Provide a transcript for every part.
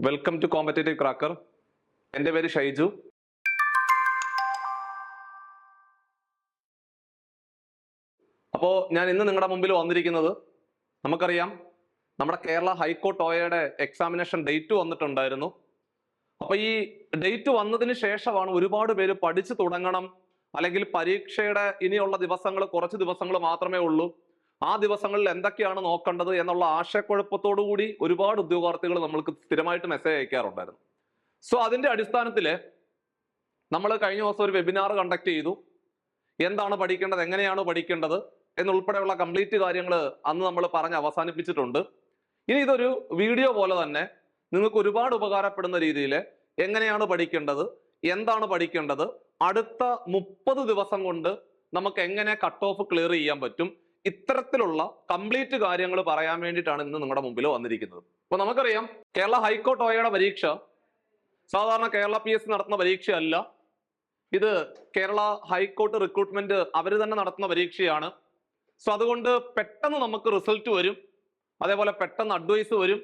Welcome to competitive cracker. എൻ്റെ പേര് ഷൈജു. അപ്പോൾ ഞാൻ ഇന്ന് നിങ്ങളുടെ മുമ്പിൽ വന്നിരിക്കുന്നത്, നമുക്കറിയാം നമ്മുടെ കേരള ഹൈക്കോർട്ട് OAയുടെ എക്സാമിനേഷൻ ഡേറ്റ് വന്നിട്ടുണ്ടായിരുന്നു. അപ്പൊ ഈ ഡേറ്റ് വന്നതിന് ശേഷമാണ് ഒരുപാട് പേര് പഠിച്ചു തുടങ്ങണം, അല്ലെങ്കിൽ പരീക്ഷയുടെ ഇനിയുള്ള ദിവസങ്ങൾ കുറച്ച് ദിവസങ്ങൾ മാത്രമേ ഉള്ളൂ, ആ ദിവസങ്ങളിൽ എന്തൊക്കെയാണ് നോക്കേണ്ടത് എന്നുള്ള ആശയക്കുഴപ്പത്തോടു കൂടി ഒരുപാട് ഉദ്യോഗാർത്ഥികൾ നമ്മൾക്ക് സ്ഥിരമായിട്ട് മെസ്സേജ് അയക്കാറുണ്ടായിരുന്നു. സോ അതിന്റെ അടിസ്ഥാനത്തിൽ നമ്മൾ കഴിഞ്ഞ ദിവസം ഒരു വെബിനാർ കണ്ടക്ട് ചെയ്തു. എന്താണ് പഠിക്കേണ്ടത്, എങ്ങനെയാണ് പഠിക്കേണ്ടത് എന്നുൾപ്പെടെയുള്ള കംപ്ലീറ്റ് കാര്യങ്ങൾ അന്ന് നമ്മൾ പറഞ്ഞ് അവസാനിപ്പിച്ചിട്ടുണ്ട്. ഇനി ഇതൊരു വീഡിയോ പോലെ തന്നെ നിങ്ങൾക്ക് ഒരുപാട് ഉപകാരപ്പെടുന്ന രീതിയിൽ എങ്ങനെയാണ് പഠിക്കേണ്ടത്, എന്താണ് പഠിക്കേണ്ടത്, അടുത്ത 30 ദിവസം കൊണ്ട് നമുക്ക് എങ്ങനെ കട്ട് ഓഫ് ക്ലിയർ ചെയ്യാൻ പറ്റും, ഇത്തരത്തിലുള്ള കംപ്ലീറ്റ് കാര്യങ്ങൾ പറയാൻ വേണ്ടിയിട്ടാണ് ഇന്ന് നിങ്ങളുടെ മുമ്പിൽ വന്നിരിക്കുന്നത്. അപ്പൊ നമുക്കറിയാം കേരള ഹൈക്കോർട്ട് OAയുടെ പരീക്ഷ സാധാരണ കേരള PSC നടത്തുന്ന പരീക്ഷയല്ല. ഇത് കേരള ഹൈക്കോർട്ട് റിക്രൂട്ട്മെന്റ് അവർ തന്നെ നടത്തുന്ന പരീക്ഷയാണ്. സോ അതുകൊണ്ട് പെട്ടെന്ന് നമുക്ക് റിസൾട്ട് വരും, അതേപോലെ പെട്ടെന്ന് അഡ്വൈസ് വരും,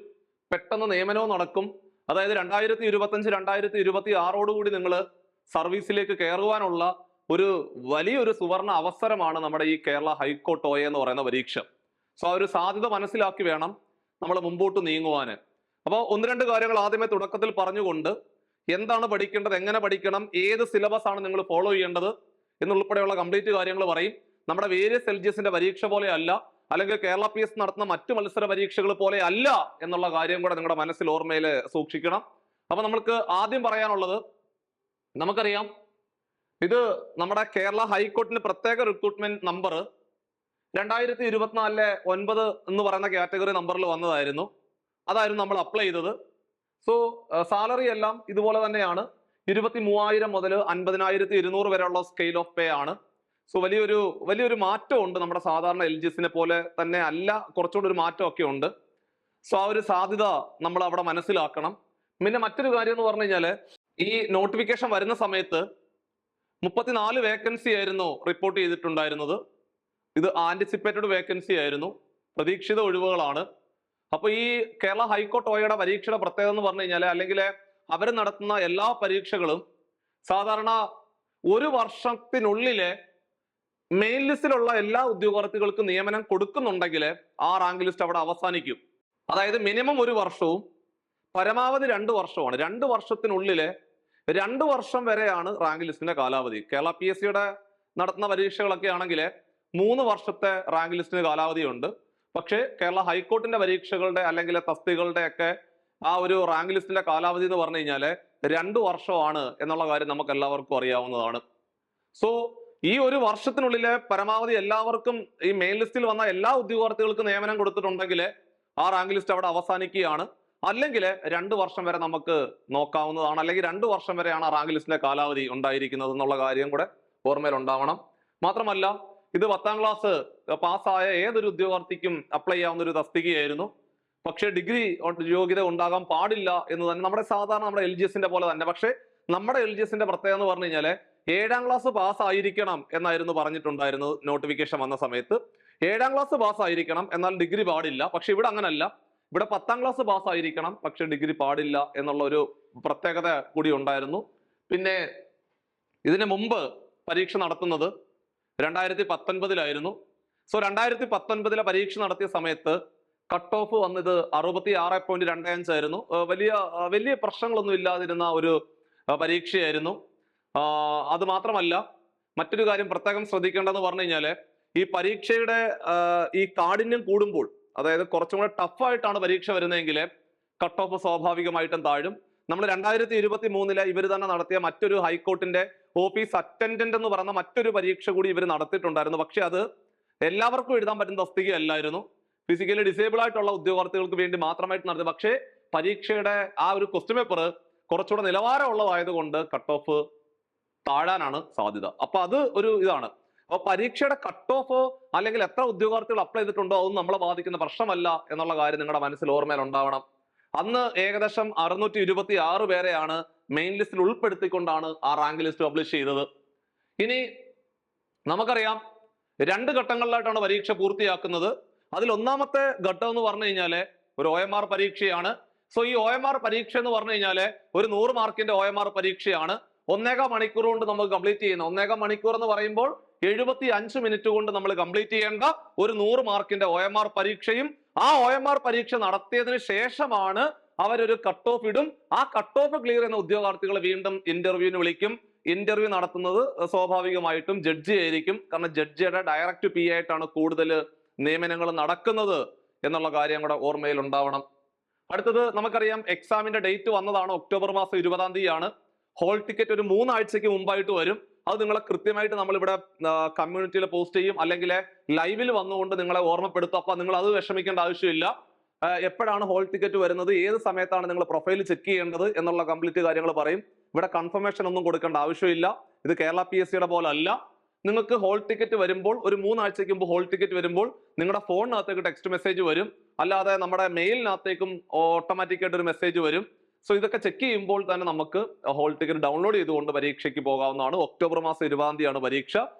പെട്ടെന്ന് നിയമനവും നടക്കും. അതായത് 2025-2026 കൂടി നിങ്ങൾ സർവീസിലേക്ക് കയറുവാനുള്ള ഒരു വലിയൊരു സുവർണ അവസരമാണ് നമ്മുടെ ഈ കേരള ഹൈക്കോർട്ട് OA എന്ന് പറയുന്ന പരീക്ഷ. സോ ആ ഒരു സാധ്യത മനസ്സിലാക്കി വേണം നമ്മൾ മുമ്പോട്ട് നീങ്ങുവാന്. അപ്പോൾ ഒന്ന് രണ്ട് കാര്യങ്ങൾ ആദ്യമേ തുടക്കത്തിൽ പറഞ്ഞുകൊണ്ട് എന്താണ് പഠിക്കേണ്ടത്, എങ്ങനെ പഠിക്കണം, ഏത് സിലബസ് ആണ് നിങ്ങൾ ഫോളോ ചെയ്യേണ്ടത് എന്നുൾപ്പെടെയുള്ള കംപ്ലീറ്റ് കാര്യങ്ങൾ പറയും. നമ്മുടെ വേരിയസ് LGSന്റെ പരീക്ഷ പോലെ അല്ല, അല്ലെങ്കിൽ കേരള PSC നടത്തുന്ന മറ്റു മത്സര പരീക്ഷകൾ പോലെ അല്ല എന്നുള്ള കാര്യം കൂടെ നിങ്ങളുടെ മനസ്സിൽ ഓർമ്മയിൽ സൂക്ഷിക്കണം. അപ്പൊ നമുക്ക് ആദ്യം പറയാനുള്ളത്, നമുക്കറിയാം ഇത് നമ്മുടെ കേരള ഹൈക്കോർട്ടിന് പ്രത്യേക റിക്രൂട്ട്മെന്റ് നമ്പർ 2024 9 എന്ന് പറയുന്ന കാറ്റഗറി നമ്പറിൽ വന്നതായിരുന്നു. അതായിരുന്നു നമ്മൾ അപ്ലൈ ചെയ്തത്. സോ സാലറി എല്ലാം ഇതുപോലെ തന്നെയാണ്. 23,000 മുതൽ 50,200 വരെയുള്ള സ്കെയിൽ ഓഫ് പേ ആണ്. സോ വലിയൊരു മാറ്റമുണ്ട്. നമ്മുടെ സാധാരണ LGSനെ പോലെ തന്നെ അല്ല, കുറച്ചുകൂടി ഒരു മാറ്റമൊക്കെ ഉണ്ട്. സോ ആ ഒരു സാധ്യത നമ്മൾ അവിടെ മനസ്സിലാക്കണം. പിന്നെ മറ്റൊരു കാര്യം എന്ന് പറഞ്ഞു കഴിഞ്ഞാൽ, ഈ നോട്ടിഫിക്കേഷൻ വരുന്ന സമയത്ത് 34 വേക്കൻസി ആയിരുന്നു റിപ്പോർട്ട് ചെയ്തിട്ടുണ്ടായിരുന്നത്. ഇത് ആന്റിസിപ്പേറ്റഡ് വേക്കൻസി ആയിരുന്നു, പ്രതീക്ഷിത ഒഴിവുകളാണ്. അപ്പൊ ഈ കേരള ഹൈക്കോർട്ട് OAയുടെ പരീക്ഷയുടെ പ്രത്യേകത എന്ന് പറഞ്ഞു കഴിഞ്ഞാൽ, അല്ലെങ്കിൽ അവർ നടത്തുന്ന എല്ലാ പരീക്ഷകളും സാധാരണ ഒരു വർഷത്തിനുള്ളിലെ മെയിൻ ലിസ്റ്റിലുള്ള എല്ലാ ഉദ്യോഗാർത്ഥികൾക്കും നിയമനം കൊടുക്കുന്നുണ്ടെങ്കിൽ ആ റാങ്ക് ലിസ്റ്റ് അവിടെ അവസാനിക്കും. അതായത് മിനിമം 1 വർഷവും പരമാവധി 2 വർഷവുമാണ്. 2 വർഷത്തിനുള്ളിലെ 2 വർഷം വരെയാണ് റാങ്ക് ലിസ്റ്റിന്റെ കാലാവധി. കേരള PSCയുടെ നടത്തുന്ന പരീക്ഷകളൊക്കെ ആണെങ്കിൽ 3 വർഷത്തെ റാങ്ക് ലിസ്റ്റിന് കാലാവധിയുണ്ട്. പക്ഷേ കേരള ഹൈക്കോർട്ടിന്റെ പരീക്ഷകളുടെ അല്ലെങ്കിൽ തസ്തികകളുടെ ഒക്കെ ആ ഒരു റാങ്ക് ലിസ്റ്റിന്റെ കാലാവധി എന്ന് പറഞ്ഞു കഴിഞ്ഞാൽ 2 വർഷമാണ് എന്നുള്ള കാര്യം നമുക്ക് എല്ലാവർക്കും അറിയാവുന്നതാണ്. സോ ഈ 1 വർഷത്തിനുള്ളിലെ പരമാവധി എല്ലാവർക്കും ഈ മെയിൻ ലിസ്റ്റിൽ വന്ന എല്ലാ ഉദ്യോഗാർത്ഥികൾക്കും നിയമനം കൊടുത്തിട്ടുണ്ടെങ്കിൽ ആ റാങ്ക് ലിസ്റ്റ് അവിടെ അവസാനിക്കുകയാണ്. അല്ലെങ്കിൽ 2 വർഷം വരെ നമുക്ക് നോക്കാവുന്നതാണ്, അല്ലെങ്കിൽ 2 വർഷം വരെയാണ് ആ റാങ്ക് ലിസ്റ്റിന്റെ കാലാവധി ഉണ്ടായിരിക്കുന്നത് എന്നുള്ള കാര്യം കൂടെ ഓർമ്മയിൽ ഉണ്ടാവണം. മാത്രമല്ല ഇത് 10ാം ക്ലാസ് പാസ്സായ ഏതൊരു ഉദ്യോഗാർത്ഥിക്കും അപ്ലൈ ചെയ്യാവുന്ന ഒരു തസ്തികയായിരുന്നു. പക്ഷേ ഡിഗ്രി യോഗ്യത ഉണ്ടാകാൻ പാടില്ല എന്ന് തന്നെ നമ്മുടെ LGSന്റെ പോലെ തന്നെ. പക്ഷേ നമ്മുടെ LGSന്റെ പ്രത്യേകത എന്ന് പറഞ്ഞു കഴിഞ്ഞാൽ 7ാം ക്ലാസ് പാസ് ആയിരിക്കണം എന്നായിരുന്നു പറഞ്ഞിട്ടുണ്ടായിരുന്നത് നോട്ടിഫിക്കേഷൻ വന്ന സമയത്ത്. 7ാം ക്ലാസ് പാസ് ആയിരിക്കണം, എന്നാൽ ഡിഗ്രി പാടില്ല. പക്ഷെ ഇവിടെ അങ്ങനല്ല, ഇവിടെ 10ാം ക്ലാസ് പാസ് ആയിരിക്കണം, പക്ഷെ ഡിഗ്രി പാടില്ല എന്നുള്ള ഒരു പ്രത്യേകത കൂടി ഉണ്ടായിരുന്നു. പിന്നെ ഇതിനു മുമ്പ് പരീക്ഷ നടത്തുന്നത് 2019 സോ 2019 പരീക്ഷ നടത്തിയ സമയത്ത് കട്ട് ഓഫ് വന്നത് 66.25 ആയിരുന്നു. വലിയ പ്രശ്നങ്ങളൊന്നും ഇല്ലാതിരുന്ന ഒരു പരീക്ഷയായിരുന്നു. അത് മാത്രമല്ല മറ്റൊരു കാര്യം പ്രത്യേകം ശ്രദ്ധിക്കേണ്ടതെന്ന് പറഞ്ഞു കഴിഞ്ഞാൽ, ഈ പരീക്ഷയുടെ ഈ കാഠിന്യം കൂടുമ്പോൾ, അതായത് കുറച്ചും കൂടെ ടഫായിട്ടാണ് പരീക്ഷ വരുന്നതെങ്കിൽ കട്ട് ഓഫ് സ്വാഭാവികമായിട്ടും താഴും. നമ്മൾ 2023 ഇവർ തന്നെ നടത്തിയ മറ്റൊരു ഹൈക്കോർട്ടിന്റെ ഓഫീസ് അറ്റൻഡന്റ് എന്ന് പറയുന്ന മറ്റൊരു പരീക്ഷ കൂടി ഇവർ നടത്തിയിട്ടുണ്ടായിരുന്നു. പക്ഷെ അത് എല്ലാവർക്കും എഴുതാൻ പറ്റുന്ന തസ്തികയല്ലായിരുന്നു, ഫിസിക്കലി ഡിസേബിൾ ആയിട്ടുള്ള ഉദ്യോഗാർത്ഥികൾക്ക് വേണ്ടി മാത്രമായിട്ട് നടത്തി. പക്ഷേ പരീക്ഷയുടെ ആ ഒരു ക്വസ്റ്റ്യൻ പേപ്പർ കുറച്ചുകൂടെ നിലവാരമുള്ളതായതുകൊണ്ട് കട്ട് ഓഫ് താഴാനാണ് സാധ്യത. അപ്പൊ അത് ഒരു ഇതാണ്. അപ്പൊ പരീക്ഷയുടെ കട്ട് ഓഫ് അല്ലെങ്കിൽ എത്ര ഉദ്യോഗാർത്ഥികൾ അപ്ലൈ ചെയ്തിട്ടുണ്ടോ അതൊന്നും നമ്മളെ ബാധിക്കുന്ന പ്രശ്നമല്ല എന്നുള്ള കാര്യം നിങ്ങളുടെ മനസ്സിൽ ഓർമ്മയിൽ ഉണ്ടാവണം. അന്ന് ഏകദേശം 626 പേരെയാണ് മെയിൻ ലിസ്റ്റിൽ ഉൾപ്പെടുത്തിക്കൊണ്ടാണ് ആ റാങ്ക് ലിസ്റ്റ് പബ്ലിഷ് ചെയ്തത്. ഇനി നമുക്കറിയാം 2 ഘട്ടങ്ങളിലായിട്ടാണ് പരീക്ഷ പൂർത്തിയാക്കുന്നത്. അതിൽ ഒന്നാമത്തെ ഘട്ടം എന്ന് പറഞ്ഞു കഴിഞ്ഞാൽ ഒരു OMR പരീക്ഷയാണ്. സോ ഈ OMR പരീക്ഷ എന്ന് പറഞ്ഞു കഴിഞ്ഞാല് ഒരു 100 മാർക്കിന്റെ OMR പരീക്ഷയാണ്. 1.25 മണിക്കൂർ കൊണ്ട് നമുക്ക് കംപ്ലീറ്റ് ചെയ്യുന്ന 1.25 മണിക്കൂർ എന്ന് പറയുമ്പോൾ 75 മിനിറ്റ് കൊണ്ട് നമ്മൾ കംപ്ലീറ്റ് ചെയ്യേണ്ട ഒരു 100 മാർക്കിന്റെ OMR പരീക്ഷയും ആ OMR പരീക്ഷ നടത്തിയതിനു ശേഷമാണ് അവരൊരു കട്ട് ഓഫ് ഇടും. ആ കട്ട് ഓഫ് ക്ലിയർ ചെയ്യുന്ന ഉദ്യോഗാർത്ഥികളെ വീണ്ടും ഇന്റർവ്യൂവിന് വിളിക്കും. ഇന്റർവ്യൂ നടത്തുന്നത് സ്വാഭാവികമായിട്ടും ജഡ്ജി ആയിരിക്കും. കാരണം ജഡ്ജിയുടെ ഡയറക്റ്റ് പി ആയിട്ടാണ് കൂടുതൽ നിയമനങ്ങൾ നടക്കുന്നത് എന്നുള്ള കാര്യം കൂടെ ഓർമ്മയിൽ ഉണ്ടാവണം. അടുത്തത് നമുക്കറിയാം എക്സാമിന്റെ ഡേറ്റ് വന്നതാണ് ഒക്ടോബർ മാസം 20-ാം തീയതിയാണ്. ഹോൾ ടിക്കറ്റ് ഒരു 3 ആഴ്ചയ്ക്ക് മുമ്പായിട്ട് വരും. അത് നിങ്ങളെ കൃത്യമായിട്ട് നമ്മളിവിടെ കമ്മ്യൂണിറ്റിയിൽ പോസ്റ്റ് ചെയ്യും, അല്ലെങ്കിൽ ലൈവിൽ വന്നുകൊണ്ട് നിങ്ങളെ ഓർമ്മപ്പെടുത്തും. അപ്പൊ നിങ്ങൾ അത് വിഷമിക്കേണ്ട ആവശ്യമില്ല. എപ്പോഴാണ് ഹോൾ ടിക്കറ്റ് വരുന്നത്, ഏത് സമയത്താണ് നിങ്ങൾ പ്രൊഫൈൽ ചെക്ക് ചെയ്യേണ്ടത് എന്നുള്ള കംപ്ലീറ്റ് കാര്യങ്ങൾ പറയും. ഇവിടെ കൺഫർമേഷൻ ഒന്നും കൊടുക്കേണ്ട ആവശ്യമില്ല. ഇത് കേരള PSCയുടെ പോലെ അല്ല. നിങ്ങൾക്ക് ഹോൾ ടിക്കറ്റ് വരുമ്പോൾ ഒരു 3 ആഴ്ചയ്ക്ക് മുമ്പ് ഹോൾ ടിക്കറ്റ് വരുമ്പോൾ നിങ്ങളുടെ ഫോണിനകത്തേക്ക് ടെക്സ്റ്റ് മെസ്സേജ് വരും, അല്ലാതെ നമ്മുടെ മെയിലിനകത്തേക്കും ഓട്ടോമാറ്റിക്കായിട്ട് ഒരു മെസ്സേജ് വരും. സോ ഇതൊക്കെ ചെക്ക് ചെയ്യുമ്പോൾ തന്നെ നമുക്ക് ഹോൾ ടിക്കറ്റ് ഡൗൺലോഡ് ചെയ്തുകൊണ്ട് പരീക്ഷയ്ക്ക് പോകാവുന്നതാണ്. ഒക്ടോബർ മാസം 20-ാം തീയതിയാണ് പരീക്ഷ.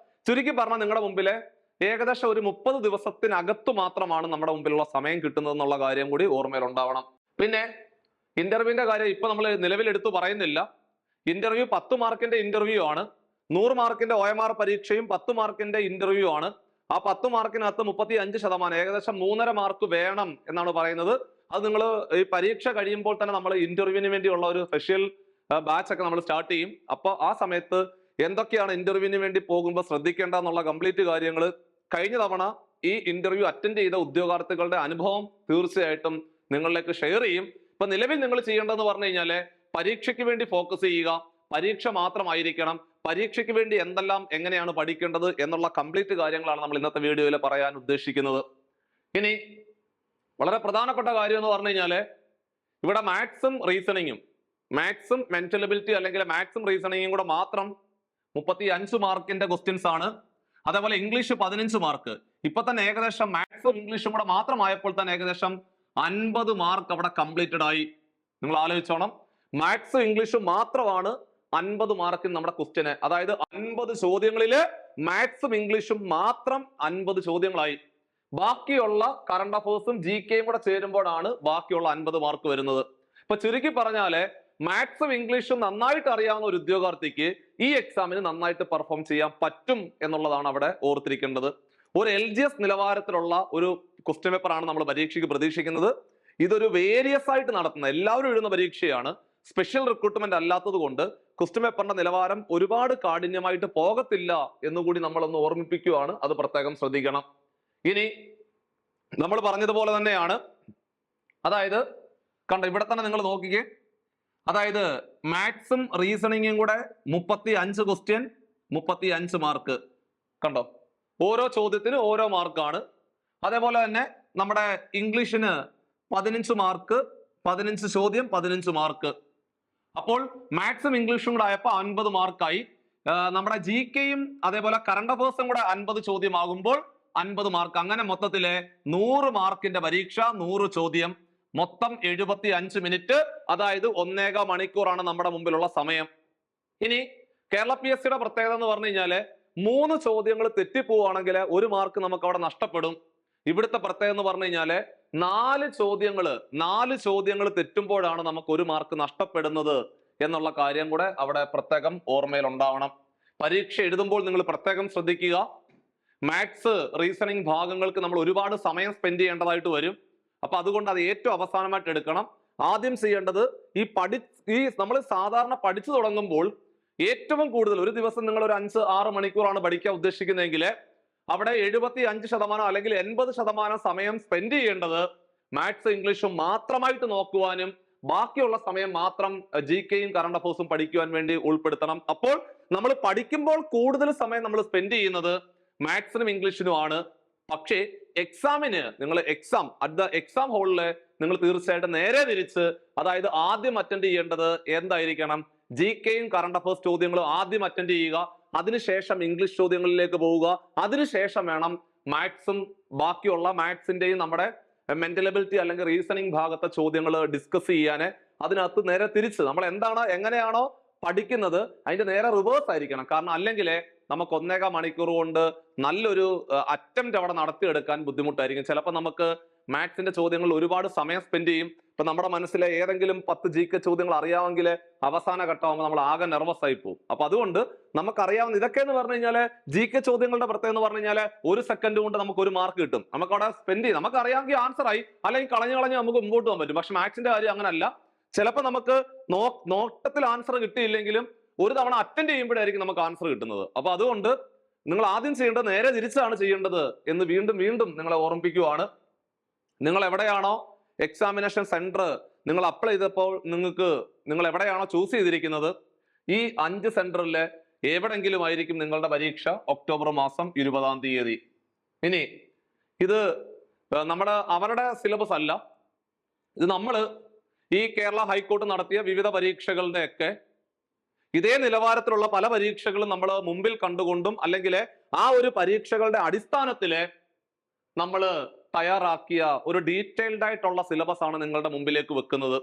ചുരുക്കി പറഞ്ഞാൽ നിങ്ങളുടെ മുമ്പിലെ ഏകദേശം ഒരു 30 ദിവസത്തിനകത്ത് മാത്രമാണ് നമ്മുടെ മുമ്പിലുള്ള സമയം കിട്ടുന്നത് എന്നുള്ള കാര്യം കൂടി ഓർമ്മയിൽ ഉണ്ടാവണം. പിന്നെ ഇന്റർവ്യൂവിന്റെ കാര്യം ഇപ്പൊ നമ്മൾ നിലവിലെടുത്ത് പറയുന്നില്ല. ഇന്റർവ്യൂ 10 മാർക്കിന്റെ ഇന്റർവ്യൂ ആണ്. 100 മാർക്കിന്റെ OMR പരീക്ഷയും 10 മാർക്കിന്റെ ഇന്റർവ്യൂ ആണ്. ആ 10 മാർക്കിനകത്ത് 35%, ഏകദേശം 3.5 മാർക്ക് വേണം എന്നാണ് പറയുന്നത്. അത് നിങ്ങൾ ഈ പരീക്ഷ കഴിയുമ്പോൾ തന്നെ നമ്മൾ ഇന്റർവ്യൂവിന് വേണ്ടിയുള്ള ഒരു സ്പെഷ്യൽ ബാച്ച് ഒക്കെ നമ്മൾ സ്റ്റാർട്ട് ചെയ്യും. അപ്പൊ ആ സമയത്ത് എന്തൊക്കെയാണ് ഇന്റർവ്യൂവിന് വേണ്ടി പോകുമ്പോൾ ശ്രദ്ധിക്കേണ്ട എന്നുള്ള കംപ്ലീറ്റ് കാര്യങ്ങൾ കഴിഞ്ഞ തവണ ഈ ഇന്റർവ്യൂ അറ്റൻഡ് ചെയ്ത ഉദ്യോഗാർത്ഥികളുടെ അനുഭവം തീർച്ചയായിട്ടും നിങ്ങളിലേക്ക് ഷെയർ ചെയ്യും. ഇപ്പൊ നിലവിൽ നിങ്ങൾ ചെയ്യേണ്ടതെന്ന് പറഞ്ഞു കഴിഞ്ഞാല് പരീക്ഷയ്ക്ക് വേണ്ടി ഫോക്കസ് ചെയ്യുക. പരീക്ഷ മാത്രമായിരിക്കണം. പരീക്ഷയ്ക്ക് വേണ്ടി എന്തെല്ലാം എങ്ങനെയാണ് പഠിക്കേണ്ടത് എന്നുള്ള കംപ്ലീറ്റ് കാര്യങ്ങളാണ് നമ്മൾ ഇന്നത്തെ വീഡിയോയിൽ പറയാൻ ഉദ്ദേശിക്കുന്നത്. ഇനി വളരെ പ്രധാനപ്പെട്ട കാര്യം എന്ന് പറഞ്ഞു കഴിഞ്ഞാല് ഇവിടെ മാത്സും റീസണിങ്ങും, മാത്സും മെന്റൽ എബിലിറ്റി അല്ലെങ്കിൽ മാത്സും റീസണിങ്ങും കൂടെ മാത്രം 35 മാർക്കിന്റെ ക്വസ്റ്റ്യൻസ് ആണ്. അതേപോലെ ഇംഗ്ലീഷ് 15 മാർക്ക്. ഇപ്പൊ തന്നെ ഏകദേശം മാത്സും ഇംഗ്ലീഷും കൂടെ മാത്രമായപ്പോൾ തന്നെ ഏകദേശം 50 മാർക്ക് അവിടെ കംപ്ലീറ്റഡ് ആയി. നിങ്ങൾ ആലോചിച്ചോണം, മാത്സും ഇംഗ്ലീഷും മാത്രമാണ് 50 മാർക്കിന് നമ്മുടെ ക്വസ്റ്റ്യന്. അതായത് 50 ചോദ്യങ്ങളില് മാത്സും ഇംഗ്ലീഷും മാത്രം 50 ചോദ്യങ്ങളായി. ബാക്കിയുള്ള കറണ്ട് അഫേഴ്സും GKയും കൂടെ ചേരുമ്പോഴാണ് ബാക്കിയുള്ള 50 മാർക്ക് വരുന്നത്. ഇപ്പൊ ചുരുക്കി പറഞ്ഞാല് മാത്സും ഇംഗ്ലീഷും നന്നായിട്ട് അറിയാവുന്ന ഒരു ഉദ്യോഗാർത്ഥിക്ക് ഈ എക്സാമിന് നന്നായിട്ട് പെർഫോം ചെയ്യാൻ പറ്റും എന്നുള്ളതാണ് അവിടെ ഓർത്തിരിക്കേണ്ടത്. ഒരു LGS നിലവാരത്തിലുള്ള ഒരു ക്വസ്റ്റ്യൻ പേപ്പർ ആണ് നമ്മൾ പരീക്ഷയ്ക്ക് പ്രതീക്ഷിക്കുന്നത്. ഇതൊരു വേരിയസ് ആയിട്ട് നടത്തുന്ന എല്ലാവരും എഴുതുന്ന പരീക്ഷയാണ്. സ്പെഷ്യൽ റിക്രൂട്ട്മെന്റ് അല്ലാത്തത് കൊണ്ട് ക്വസ്റ്റ്യൻ പേപ്പറിന്റെ നിലവാരം ഒരുപാട് കാഠിന്യമായിട്ട് പോകത്തില്ല എന്നുകൂടി നമ്മളൊന്ന് ഓർമ്മിപ്പിക്കുകയാണ്. അത് പ്രത്യേകം ശ്രദ്ധിക്കണം. ഇനി നമ്മൾ പറഞ്ഞതുപോലെ തന്നെയാണ്, അതായത് കണ്ടോ ഇവിടെ തന്നെ നിങ്ങൾ നോക്കിക്കേ, അതായത് മാത്സും റീസണിങ്ങും കൂടെ 35 ക്വസ്റ്റ്യൻ 35 മാർക്ക്. കണ്ടോ, ഓരോ ചോദ്യത്തിന് ഓരോ മാർക്കാണ്. അതേപോലെ തന്നെ നമ്മുടെ ഇംഗ്ലീഷിന് 15 മാർക്ക്, 15 ചോദ്യം 15 മാർക്ക്. അപ്പോൾ മാത്സും ഇംഗ്ലീഷും കൂടെ ആയപ്പോൾ 50 മാർക്കായി. നമ്മുടെ GKയും അതേപോലെ കറണ്ട് അഫേഴ്സും കൂടെ 50 ചോദ്യമാകുമ്പോൾ 50 മാർക്ക്. അങ്ങനെ മൊത്തത്തില് 100 മാർക്കിന്റെ പരീക്ഷ, 100 ചോദ്യം, മൊത്തം 75 മിനിറ്റ്. അതായത് 1.25 മണിക്കൂറാണ് നമ്മുടെ മുമ്പിലുള്ള സമയം. ഇനി കേരള PSCയുടെ പ്രത്യേകത എന്ന് പറഞ്ഞു കഴിഞ്ഞാല് 3 ചോദ്യങ്ങൾ തെറ്റിപ്പോവാണെങ്കിൽ 1 മാർക്ക് നമുക്ക് അവിടെ നഷ്ടപ്പെടും. ഇവിടുത്തെ പ്രത്യേകത എന്ന് പറഞ്ഞു കഴിഞ്ഞാല് 4 ചോദ്യങ്ങൾ തെറ്റുമ്പോഴാണ് നമുക്ക് 1 മാർക്ക് നഷ്ടപ്പെടുന്നത് എന്നുള്ള കാര്യം കൂടെ അവിടെ പ്രത്യേകം ഓർമ്മയിൽ ഉണ്ടാവണം. പരീക്ഷ എഴുതുമ്പോൾ നിങ്ങൾ പ്രത്യേകം ശ്രദ്ധിക്കുക. മാത്സ് റീസണിങ് ഭാഗങ്ങൾക്ക് നമ്മൾ ഒരുപാട് സമയം സ്പെൻഡ് ചെയ്യേണ്ടതായിട്ട് വരും. അപ്പൊ അതുകൊണ്ട് അത് ഏറ്റവും അവസാനമായിട്ട് എടുക്കണം. ആദ്യം ചെയ്യേണ്ടത് ഈ നമ്മൾ സാധാരണ പഠിച്ചു തുടങ്ങുമ്പോൾ ഏറ്റവും കൂടുതൽ ഒരു ദിവസം നിങ്ങൾ ഒരു 5-6 മണിക്കൂറാണ് പഠിക്കാൻ ഉദ്ദേശിക്കുന്നതെങ്കിൽ അവിടെ 75% അല്ലെങ്കിൽ 80% സമയം സ്പെൻഡ് ചെയ്യേണ്ടത് മാത്സ് ഇംഗ്ലീഷും മാത്രമായിട്ട് നോക്കുവാനും ബാക്കിയുള്ള സമയം മാത്രം GKയും കറണ്ട് അഫേഴ്സും പഠിക്കുവാൻ വേണ്ടി ഉൾപ്പെടുത്തണം. അപ്പോൾ നമ്മൾ പഠിക്കുമ്പോൾ കൂടുതൽ സമയം നമ്മൾ സ്പെൻഡ് ചെയ്യുന്നത് മാത്സിനും ഇംഗ്ലീഷിനുമാണ്. പക്ഷേ എക്സാമിന് നിങ്ങൾ എക്സാം ഹോളില് നിങ്ങൾ തീർച്ചയായിട്ടും നേരെ തിരിച്ച്, അതായത് ആദ്യം അറ്റൻഡ് ചെയ്യേണ്ടത് എന്തായിരിക്കണം, GKയും കറണ്ട് അഫേഴ്സ് ചോദ്യങ്ങളും ആദ്യം അറ്റൻഡ് ചെയ്യുക. അതിനുശേഷം ഇംഗ്ലീഷ് ചോദ്യങ്ങളിലേക്ക് പോവുക. അതിനുശേഷം വേണം മാത്സും ബാക്കിയുള്ള മാത്സിന്റെയും നമ്മുടെ മെന്റൽ എബിലിറ്റി അല്ലെങ്കിൽ റീസണിങ് ഭാഗത്തെ ചോദ്യങ്ങൾ ഡിസ്കസ് ചെയ്യാന്. അതിനകത്ത് നേരെ തിരിച്ച് നമ്മൾ എങ്ങനെയാണോ പഠിക്കുന്നത് അതിന്റെ നേരെ റിവേഴ്സ് ആയിരിക്കണം. കാരണം അല്ലെങ്കിൽ നമുക്ക് 1.25 മണിക്കൂർ കൊണ്ട് നല്ലൊരു അറ്റംപ്റ്റ് അവിടെ നടത്തിയെടുക്കാൻ ബുദ്ധിമുട്ടായിരിക്കും. ചിലപ്പോൾ നമുക്ക് മാത്സിന്റെ ചോദ്യങ്ങളിൽ ഒരുപാട് സമയം സ്പെൻഡ് ചെയ്യും, ഇപ്പൊ നമ്മുടെ മനസ്സിലെ ഏതെങ്കിലും 10 GK ചോദ്യങ്ങൾ അറിയാമെങ്കിൽ അവസാന ഘട്ടമാകുമ്പോൾ നമ്മൾ ആകെ നെർവസ് ആയി പോകും. അപ്പൊ അതുകൊണ്ട് നമുക്കറിയാവുന്ന ഇതൊക്കെ എന്ന് പറഞ്ഞു കഴിഞ്ഞാൽ GK ചോദ്യങ്ങളുടെ പ്രത്യേകത എന്ന് പറഞ്ഞു കഴിഞ്ഞാൽ 1 സെക്കൻഡ് കൊണ്ട് നമുക്ക് 1 മാർക്ക് കിട്ടും. നമുക്ക് അവിടെ സ്പെൻഡ് ചെയ്യും, നമുക്ക് അറിയാമെങ്കിൽ ആൻസർ ആയി, അല്ലെങ്കിൽ കളഞ്ഞ് നമുക്ക് മുമ്പോട്ട് പോകാൻ പറ്റും. പക്ഷെ മാത്സിന്റെ കാര്യം അങ്ങനല്ല. ചിലപ്പോൾ നമുക്ക് നോട്ടത്തിൽ ആൻസർ കിട്ടിയില്ലെങ്കിലും ഒരു തവണ അറ്റൻഡ് ചെയ്യുമ്പോഴായിരിക്കും നമുക്ക് ആൻസർ കിട്ടുന്നത്. അപ്പൊ അതുകൊണ്ട് നിങ്ങൾ ആദ്യം ചെയ്യേണ്ടത് നേരെ തിരിച്ചാണ് ചെയ്യേണ്ടത് എന്ന് വീണ്ടും വീണ്ടും നിങ്ങളെ ഓർമ്മിപ്പിക്കുവാണ്. നിങ്ങൾ എവിടെയാണോ എക്സാമിനേഷൻ സെന്റർ നിങ്ങൾ അപ്ലൈ ചെയ്തപ്പോൾ നിങ്ങൾ എവിടെയാണോ ചൂസ് ചെയ്തിരിക്കുന്നത്, ഈ 5 സെന്ററിലെ എവിടെങ്കിലും ആയിരിക്കും നിങ്ങളുടെ പരീക്ഷ ഒക്ടോബർ മാസം 20-ാം തീയതി. ഇനി ഇത് അവരുടെ സിലബസ് അല്ല, ഇത് നമ്മൾ ഈ കേരള ഹൈക്കോർട്ട് നടത്തിയ വിവിധ പരീക്ഷകളുടെ ഒക്കെ ഇതേ നിലവാരത്തിലുള്ള പല പരീക്ഷകളും നമ്മൾ മുമ്പിൽ കണ്ടുകൊണ്ടും അല്ലെങ്കിൽ ആ ഒരു പരീക്ഷകളുടെ അടിസ്ഥാനത്തില് നമ്മൾ തയ്യാറാക്കിയ ഒരു ഡീറ്റെയിൽഡ് ആയിട്ടുള്ള സിലബസ് ആണ് നിങ്ങളുടെ മുമ്പിലേക്ക് വെക്കുന്നത്.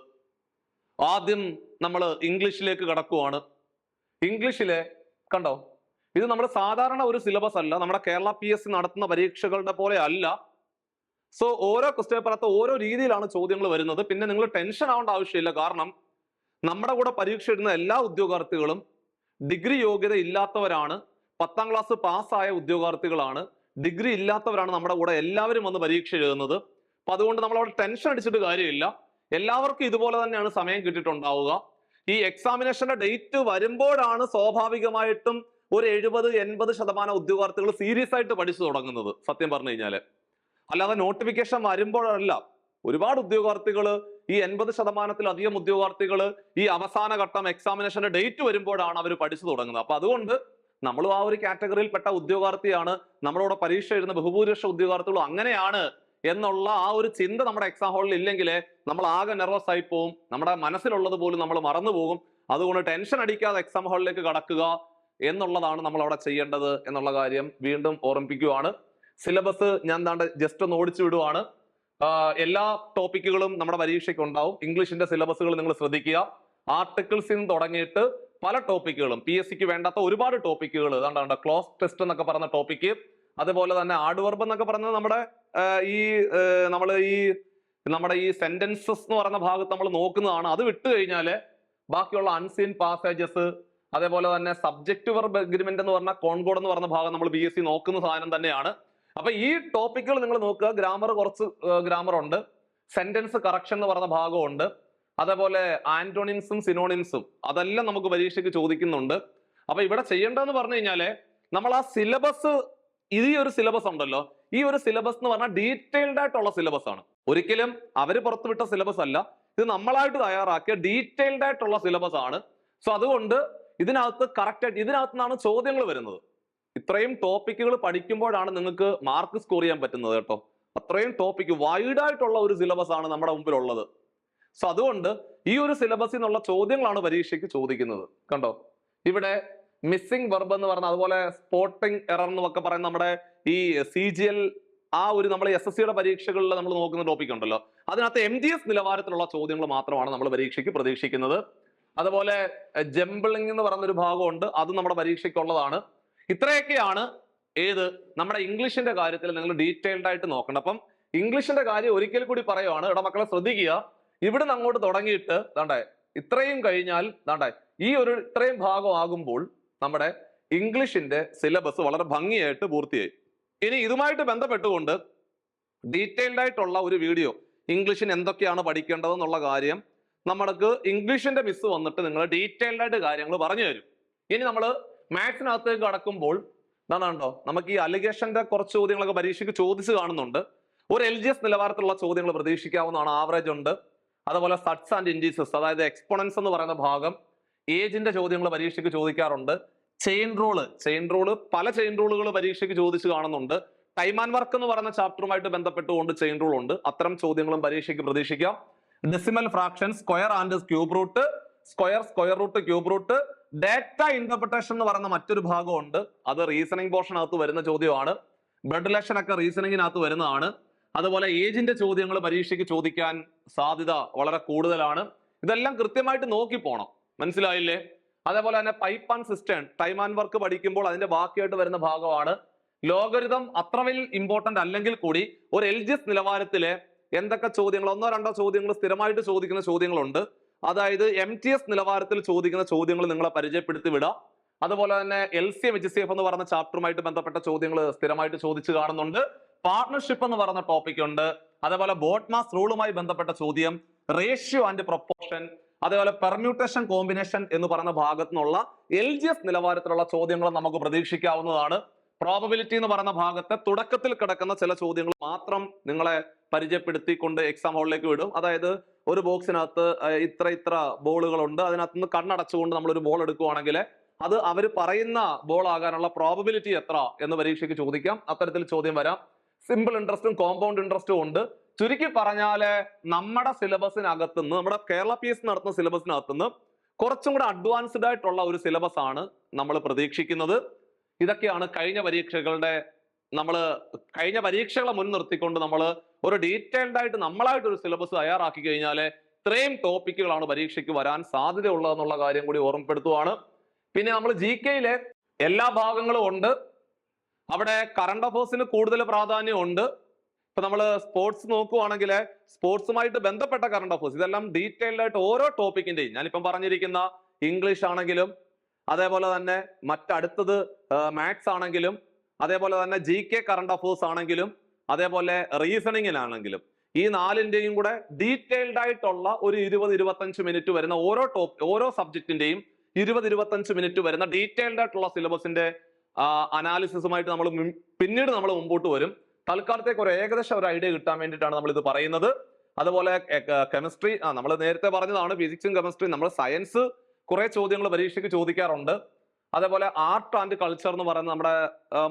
ആദ്യം നമ്മൾ ഇംഗ്ലീഷിലേക്ക് കടക്കുവാണ്. ഇംഗ്ലീഷിലെ കണ്ടോ, ഇത് നമ്മുടെ സാധാരണ ഒരു സിലബസ് അല്ല, നമ്മുടെ കേരള PSC നടത്തുന്ന പരീക്ഷകളുടെ പോലെ അല്ല. സോ ഓരോ ക്വസ്റ്റ്യൻ പേപ്പറിനകത്ത് ഓരോ രീതിയിലാണ് ചോദ്യങ്ങൾ വരുന്നത്. പിന്നെ നിങ്ങൾ ടെൻഷൻ ആവേണ്ട ആവശ്യമില്ല, കാരണം നമ്മുടെ കൂടെ പരീക്ഷ എഴുതുന്ന എല്ലാ ഉദ്യോഗാർത്ഥികളും ഡിഗ്രി യോഗ്യത ഇല്ലാത്തവരാണ്, 10ാം ക്ലാസ് പാസ്സായ ഉദ്യോഗാർത്ഥികളാണ്, ഡിഗ്രി ഇല്ലാത്തവരാണ് നമ്മുടെ കൂടെ എല്ലാവരും വന്ന് പരീക്ഷ എഴുതുന്നത്. അപ്പൊ അതുകൊണ്ട് നമ്മൾ അവിടെ ടെൻഷൻ അടിച്ചിട്ട് കാര്യമില്ല. എല്ലാവർക്കും ഇതുപോലെ തന്നെയാണ് സമയം കിട്ടിയിട്ടുണ്ടാവുക. ഈ എക്സാമിനേഷന്റെ ഡേറ്റ് വരുമ്പോഴാണ് സ്വാഭാവികമായിട്ടും ഒരു 70-80% ഉദ്യോഗാർത്ഥികൾ സീരിയസ് ആയിട്ട് പഠിച്ചു തുടങ്ങുന്നത്, സത്യം പറഞ്ഞു കഴിഞ്ഞാല്. അല്ലാതെ നോട്ടിഫിക്കേഷൻ വരുമ്പോഴല്ല. ഒരുപാട് ഉദ്യോഗാർത്ഥികൾ, ഈ 80%-ലധികം ഉദ്യോഗാർത്ഥികൾ ഈ അവസാന ഘട്ടം എക്സാമിനേഷന്റെ ഡേറ്റ് വരുമ്പോഴാണ് അവർ പഠിച്ചു തുടങ്ങുന്നത്. അപ്പൊ അതുകൊണ്ട് നമ്മളും ആ ഒരു കാറ്റഗറിയിൽ പെട്ട ഉദ്യോഗാർത്ഥിയാണ്. നമ്മളോട് പരീക്ഷ എഴുതുന്ന ബഹുഭൂരിപക്ഷ ഉദ്യോഗാർത്ഥികളും അങ്ങനെയാണ് എന്നുള്ള ആ ഒരു ചിന്ത നമ്മുടെ എക്സാം ഹാളിൽ ഇല്ലെങ്കിൽ നമ്മൾ ആകെ നെർവസ് ആയി പോകും, നമ്മുടെ മനസ്സിലുള്ളത് പോലും നമ്മൾ മറന്നു പോകും. അതുകൊണ്ട് ടെൻഷൻ അടിക്കാതെ എക്സാം ഹാളിലേക്ക് കടക്കുക എന്നുള്ളതാണ് നമ്മൾ അവിടെ ചെയ്യേണ്ടത് എന്നുള്ള കാര്യം വീണ്ടും ഓർമ്മിപ്പിക്കുകയാണ്. സിലബസ് ഞാൻ ജസ്റ്റ് ഒന്ന് ഓടിച്ചു വിടുവാണ്. എല്ലാ ടോപ്പിക്കുകളും നമ്മുടെ പരീക്ഷയ്ക്ക് ഉണ്ടാവും. ഇംഗ്ലീഷിന്റെ സിലബസുകൾ നിങ്ങൾ ശ്രദ്ധിക്കുക. ആർട്ടിക്കിൾസിൽ നിന്ന് തുടങ്ങിയിട്ട് പല ടോപ്പിക്കുകളും, PSCക്ക് വേണ്ടാത്ത ഒരുപാട് ടോപ്പിക്കുകൾ, ക്ലോസ് ടെസ്റ്റ് എന്നൊക്കെ പറഞ്ഞ ടോപ്പിക്ക്, അതുപോലെ തന്നെ ആഡ് വെർബ് എന്നൊക്കെ പറഞ്ഞത് നമ്മുടെ ഈ സെന്റൻസസ് എന്ന് പറയുന്ന ഭാഗത്ത് നമ്മൾ നോക്കുന്നതാണ്. അത് വിട്ടു കഴിഞ്ഞാല് ബാക്കിയുള്ള അൺസീൻ പാസേജസ്, അതേപോലെ തന്നെ സബ്ജക്ട് വെർബ് എഗ്രിമെന്റ് എന്ന് പറഞ്ഞ കോൺകോഡ് എന്ന് പറഞ്ഞ ഭാഗം നമ്മൾ BSc നോക്കുന്ന സാധനം തന്നെയാണ്. അപ്പൊ ഈ ടോപ്പിക്കുകൾ നിങ്ങൾ നോക്കുക. കുറച്ച് ഗ്രാമർ ഉണ്ട്, സെന്റൻസ് കറക്ഷൻ എന്ന് പറയുന്ന ഭാഗമുണ്ട്, അതേപോലെ ആന്റോണിംസും സിനോണിംസും അതെല്ലാം നമുക്ക് പരീക്ഷയ്ക്ക് ചോദിക്കുന്നുണ്ട്. അപ്പൊ ഇവിടെ ചെയ്യേണ്ടതെന്ന് പറഞ്ഞു കഴിഞ്ഞാല് നമ്മൾ ആ സിലബസ്, ഈ ഒരു സിലബസ് ഉണ്ടല്ലോ, ഈ ഒരു സിലബസ് എന്ന് പറഞ്ഞാൽ ഡീറ്റെയിൽഡ് ആയിട്ടുള്ള സിലബസ് ആണ്. ഒരിക്കലും അവര് പുറത്തുവിട്ട സിലബസ് അല്ല, ഇത് നമ്മളായിട്ട് തയ്യാറാക്കിയ ഡീറ്റെയിൽഡ് ആയിട്ടുള്ള സിലബസ് ആണ്. സോ അതുകൊണ്ട് ഇതിനകത്ത് നിന്നാണ് ചോദ്യങ്ങൾ വരുന്നത്. ഇത്രയും ടോപ്പിക്കുകൾ പഠിക്കുമ്പോഴാണ് നിങ്ങൾക്ക് മാർക്ക് സ്കോർ ചെയ്യാൻ പറ്റുന്നത് കേട്ടോ. അത്രയും ടോപ്പിക്ക് വൈഡ് ആയിട്ടുള്ള ഒരു സിലബസ് ആണ് നമ്മുടെ മുമ്പിലുള്ളത്. സോ അതുകൊണ്ട് ഈ ഒരു സിലബസിൽ നിന്നുള്ള ചോദ്യങ്ങളാണ് പരീക്ഷയ്ക്ക് ചോദിക്കുന്നത്. കണ്ടോ, ഇവിടെ മിസ്സിംഗ് വെർബ് എന്ന് പറഞ്ഞ, അതുപോലെ സ്പോട്ടിംഗ് എറർ എന്നൊക്കെ പറയുന്ന നമ്മുടെ ഈ CGL ആ ഒരു നമ്മൾ SSCയുടെ പരീക്ഷകളിൽ നമ്മൾ നോക്കുന്ന ടോപ്പിക് ഉണ്ടല്ലോ, അതിനകത്ത് MGS നിലവാരത്തിലുള്ള ചോദ്യങ്ങൾ മാത്രമാണ് നമ്മൾ പരീക്ഷയ്ക്ക് പ്രതീക്ഷിക്കുന്നത്. അതുപോലെ ജംബിളിംഗ് എന്ന് പറയുന്ന ഒരു ഭാഗമുണ്ട്, അത് നമ്മുടെ പരീക്ഷയ്ക്കുള്ളതാണ്. ഇത്രയൊക്കെയാണ് നമ്മുടെ ഇംഗ്ലീഷിന്റെ കാര്യത്തിൽ നിങ്ങൾ ഡീറ്റെയിൽഡ് ആയിട്ട് നോക്കണം. അപ്പം ഇംഗ്ലീഷിന്റെ കാര്യം ഒരിക്കൽ കൂടി പറയുവാണ്. ഇവിടെ മക്കളെ ശ്രദ്ധിക്കുക, ഇവിടുന്ന് അങ്ങോട്ട് തുടങ്ങിയിട്ട് ഇത്രയും കഴിഞ്ഞാൽ ഇത്രയും ഭാഗം ആകുമ്പോൾ നമ്മുടെ ഇംഗ്ലീഷിന്റെ സിലബസ് വളരെ ഭംഗിയായിട്ട് പൂർത്തിയായി. ഇനി ഇതുമായിട്ട് ബന്ധപ്പെട്ടുകൊണ്ട് ഡീറ്റെയിൽഡ് ആയിട്ടുള്ള ഒരു വീഡിയോ, ഇംഗ്ലീഷിന് എന്തൊക്കെയാണ് പഠിക്കേണ്ടതെന്നുള്ള കാര്യം നമ്മൾക്ക് ഇംഗ്ലീഷിന്റെ മിസ് വന്നിട്ട് നിങ്ങൾ ഡീറ്റെയിൽഡ് ആയിട്ട് കാര്യങ്ങൾ പറഞ്ഞു തരും. ഇനി നമ്മൾ മാത്സിനകത്തേക്ക് കടക്കുമ്പോൾ നമുക്ക് ഈ അലിഗേഷന്റെ കുറച്ച് ചോദ്യങ്ങളൊക്കെ പരീക്ഷയ്ക്ക് ചോദിച്ചു കാണുന്നുണ്ട്. ഒരു LGS നിലവാരത്തിലുള്ള ചോദ്യങ്ങൾ പ്രതീക്ഷിക്കാവുന്നതാണ്. ആവറേജ് ഉണ്ട്, അതുപോലെ സഡ്സ് ആൻഡ് ഇൻഡീസസ്, അതായത് എക്സ്പോണൻസ് എന്ന് പറയുന്ന ഭാഗം, ഏജിന്റെ ചോദ്യങ്ങൾ പരീക്ഷയ്ക്ക് ചോദിക്കാറുണ്ട്. ചെയിൻ റൂള് പല ചെയിൻ റൂളുകൾ പരീക്ഷയ്ക്ക് ചോദിച്ചു കാണുന്നുണ്ട്. ടൈം ആൻഡ് വർക്ക് എന്ന് പറയുന്ന ചാപ്റ്ററുമായിട്ട് ബന്ധപ്പെട്ടുകൊണ്ട് ചെയിൻ റൂൾ ഉണ്ട്. അത്തരം ചോദ്യങ്ങളും പരീക്ഷയ്ക്ക് പ്രതീക്ഷിക്കാം. Decimal fraction, square and cube root, square root, cube root, data interpretation എന്ന് പറയുന്ന മറ്റൊരു ഭാഗമുണ്ട്. അത് റീസണിംഗ് പോർഷനകത്ത് വരുന്ന ചോദ്യമാണ്. ബ്ലഡ് റിലേഷൻ ഒക്കെ റീസണിങ്ങിനകത്ത് വരുന്നതാണ്. അതുപോലെ ഏജിന്റെ ചോദ്യങ്ങൾ പരീക്ഷയ്ക്ക് ചോദിക്കാൻ സാധ്യത വളരെ കൂടുതലാണ്. ഇതെല്ലാം കൃത്യമായിട്ട് നോക്കി പോണം, മനസ്സിലായില്ലേ? അതേപോലെ തന്നെ pipe and cistern, time and work പഠിക്കുമ്പോൾ അതിന്റെ ബാക്കിയായിട്ട് വരുന്ന ഭാഗമാണ്. ലോഗരിതം അത്ര വലിയ ഇമ്പോർട്ടന്റ് അല്ലെങ്കിൽ കൂടി ഒരു LGS നിലവാരത്തിലെ എന്തൊക്കെ ചോദ്യങ്ങൾ, ഒന്നോ രണ്ടോ ചോദ്യങ്ങൾ സ്ഥിരമായിട്ട് ചോദിക്കുന്ന ചോദ്യങ്ങളുണ്ട്. അതായത് MTS നിലവാരത്തിൽ ചോദിക്കുന്ന ചോദ്യങ്ങൾ നിങ്ങളെ പരിചയപ്പെടുത്തി വിടാം. അതുപോലെ തന്നെ LCM HCF എന്ന് പറയുന്ന ചാപ്റ്ററുമായിട്ട് ബന്ധപ്പെട്ട ചോദ്യങ്ങൾ സ്ഥിരമായിട്ട് ചോദിച്ചു കാണുന്നുണ്ട്. പാർട്ണർഷിപ്പ് എന്ന് പറയുന്ന ടോപ്പിക് ഉണ്ട്. അതേപോലെ ബോട്ട്മാസ് റൂളുമായി ബന്ധപ്പെട്ട ചോദ്യം, റേഷ്യോ ആൻഡ് പ്രൊപ്പോർഷൻ, അതേപോലെ പെർമ്യൂട്ടേഷൻ കോമ്പിനേഷൻ എന്ന് പറയുന്ന ഭാഗത്തു നിന്നുള്ള LGS നിലവാരത്തിലുള്ള ചോദ്യങ്ങൾ നമുക്ക് പ്രതീക്ഷിക്കാവുന്നതാണ്. പ്രോബബിലിറ്റി എന്ന് പറയുന്ന ഭാഗത്തെ തുടക്കത്തിൽ കിടക്കുന്ന ചില ചോദ്യങ്ങൾ മാത്രം നിങ്ങളെ പരിചയപ്പെടുത്തിക്കൊണ്ട് എക്സാം ഹാളിലേക്ക് വിടും. അതായത് ഒരു ബോക്സിനകത്ത് ഇത്ര ബോളുകളുണ്ട്, അതിനകത്ത് നിന്ന് കണ്ണടച്ചുകൊണ്ട് നമ്മൾ ഒരു ബോൾ എടുക്കുകയാണെങ്കിൽ അത് അവർ പറയുന്ന ബോൾ ആകാനുള്ള പ്രോബബിലിറ്റി എത്ര എന്ന് പരീക്ഷയ്ക്ക് ചോദിക്കാം. അത്തരത്തിൽ ചോദ്യം വരാം. സിമ്പിൾ ഇൻട്രസ്റ്റും കോമ്പൗണ്ട് ഇൻട്രസ്റ്റും ഉണ്ട്. ചുരുക്കി പറഞ്ഞാല് നമ്മുടെ സിലബസിനകത്തുനിന്ന്, നമ്മുടെ കേരള PSC നടത്തുന്ന സിലബസിനകത്തുനിന്ന് കുറച്ചും കൂടെ അഡ്വാൻസ്ഡ് ആയിട്ടുള്ള ഒരു സിലബസ് ആണ് നമ്മൾ പ്രതീക്ഷിക്കുന്നത്. ഇതൊക്കെയാണ് കഴിഞ്ഞ പരീക്ഷകളെ മുൻനിർത്തിക്കൊണ്ട് നമ്മൾ ഒരു ഡീറ്റെയിൽഡ് ആയിട്ട് നമ്മളായിട്ട് ഒരു സിലബസ് തയ്യാറാക്കി കഴിഞ്ഞാൽ ഇത്രയും ടോപ്പിക്കുകളാണ് പരീക്ഷയ്ക്ക് വരാൻ സാധ്യതയുള്ളതെന്നുള്ള കാര്യം കൂടി ഓർമ്മപ്പെടുത്തുവാണ്. പിന്നെ നമ്മൾ GKയിലെ എല്ലാ ഭാഗങ്ങളും ഉണ്ട്. അവിടെ കറണ്ട് അഫയേഴ്സിന് കൂടുതൽ പ്രാധാന്യം ഉണ്ട്. ഇപ്പൊ നമ്മൾ സ്പോർട്സ് നോക്കുവാണെങ്കിൽ സ്പോർട്സുമായിട്ട് ബന്ധപ്പെട്ട കറണ്ട് അഫയേഴ്സ് ഇതെല്ലാം ഡീറ്റെയിൽഡ് ആയിട്ട് ഓരോ ടോപ്പിക്കിന്റെയും, ഞാനിപ്പം പറഞ്ഞിരിക്കുന്ന ഇംഗ്ലീഷ് ആണെങ്കിലും, അതേപോലെ തന്നെ മറ്റടുത്തത് മാത്സ് ആണെങ്കിലും, അതേപോലെ തന്നെ GK കറണ്ട് അഫയേഴ്സ് ആണെങ്കിലും, അതേപോലെ റീസണിങ്ങിനാണെങ്കിലും, ഈ നാലിന്റെയും കൂടെ ഡീറ്റെയിൽഡ് ആയിട്ടുള്ള ഒരു 20-25 മിനിറ്റ് വരുന്ന ഓരോ സബ്ജക്റ്റിന്റെയും 20-25 മിനിറ്റ് വരുന്ന ഡീറ്റെയിൽഡ് ആയിട്ടുള്ള സിലബസിന്റെ അനാലിസിസുമായിട്ട് നമ്മൾ പിന്നീട് നമ്മൾ മുമ്പോട്ട് വരും. തൽക്കാലത്തേക്ക് ഒരു ഏകദേശം ഒരു ഐഡിയ കിട്ടാൻ വേണ്ടിയിട്ടാണ് നമ്മൾ ഇത് പറയുന്നത്. അതുപോലെ കെമിസ്ട്രി നമ്മൾ നേരത്തെ പറഞ്ഞതാണ്, ഫിസിക്സും കെമിസ്ട്രി, നമ്മൾ സയൻസ് കുറെ ചോദ്യങ്ങൾ പരീക്ഷയ്ക്ക് ചോദിക്കാറുണ്ട്. അതേപോലെ ആർട്ട് ആൻഡ് കൾച്ചർ എന്ന് പറയുന്ന നമ്മുടെ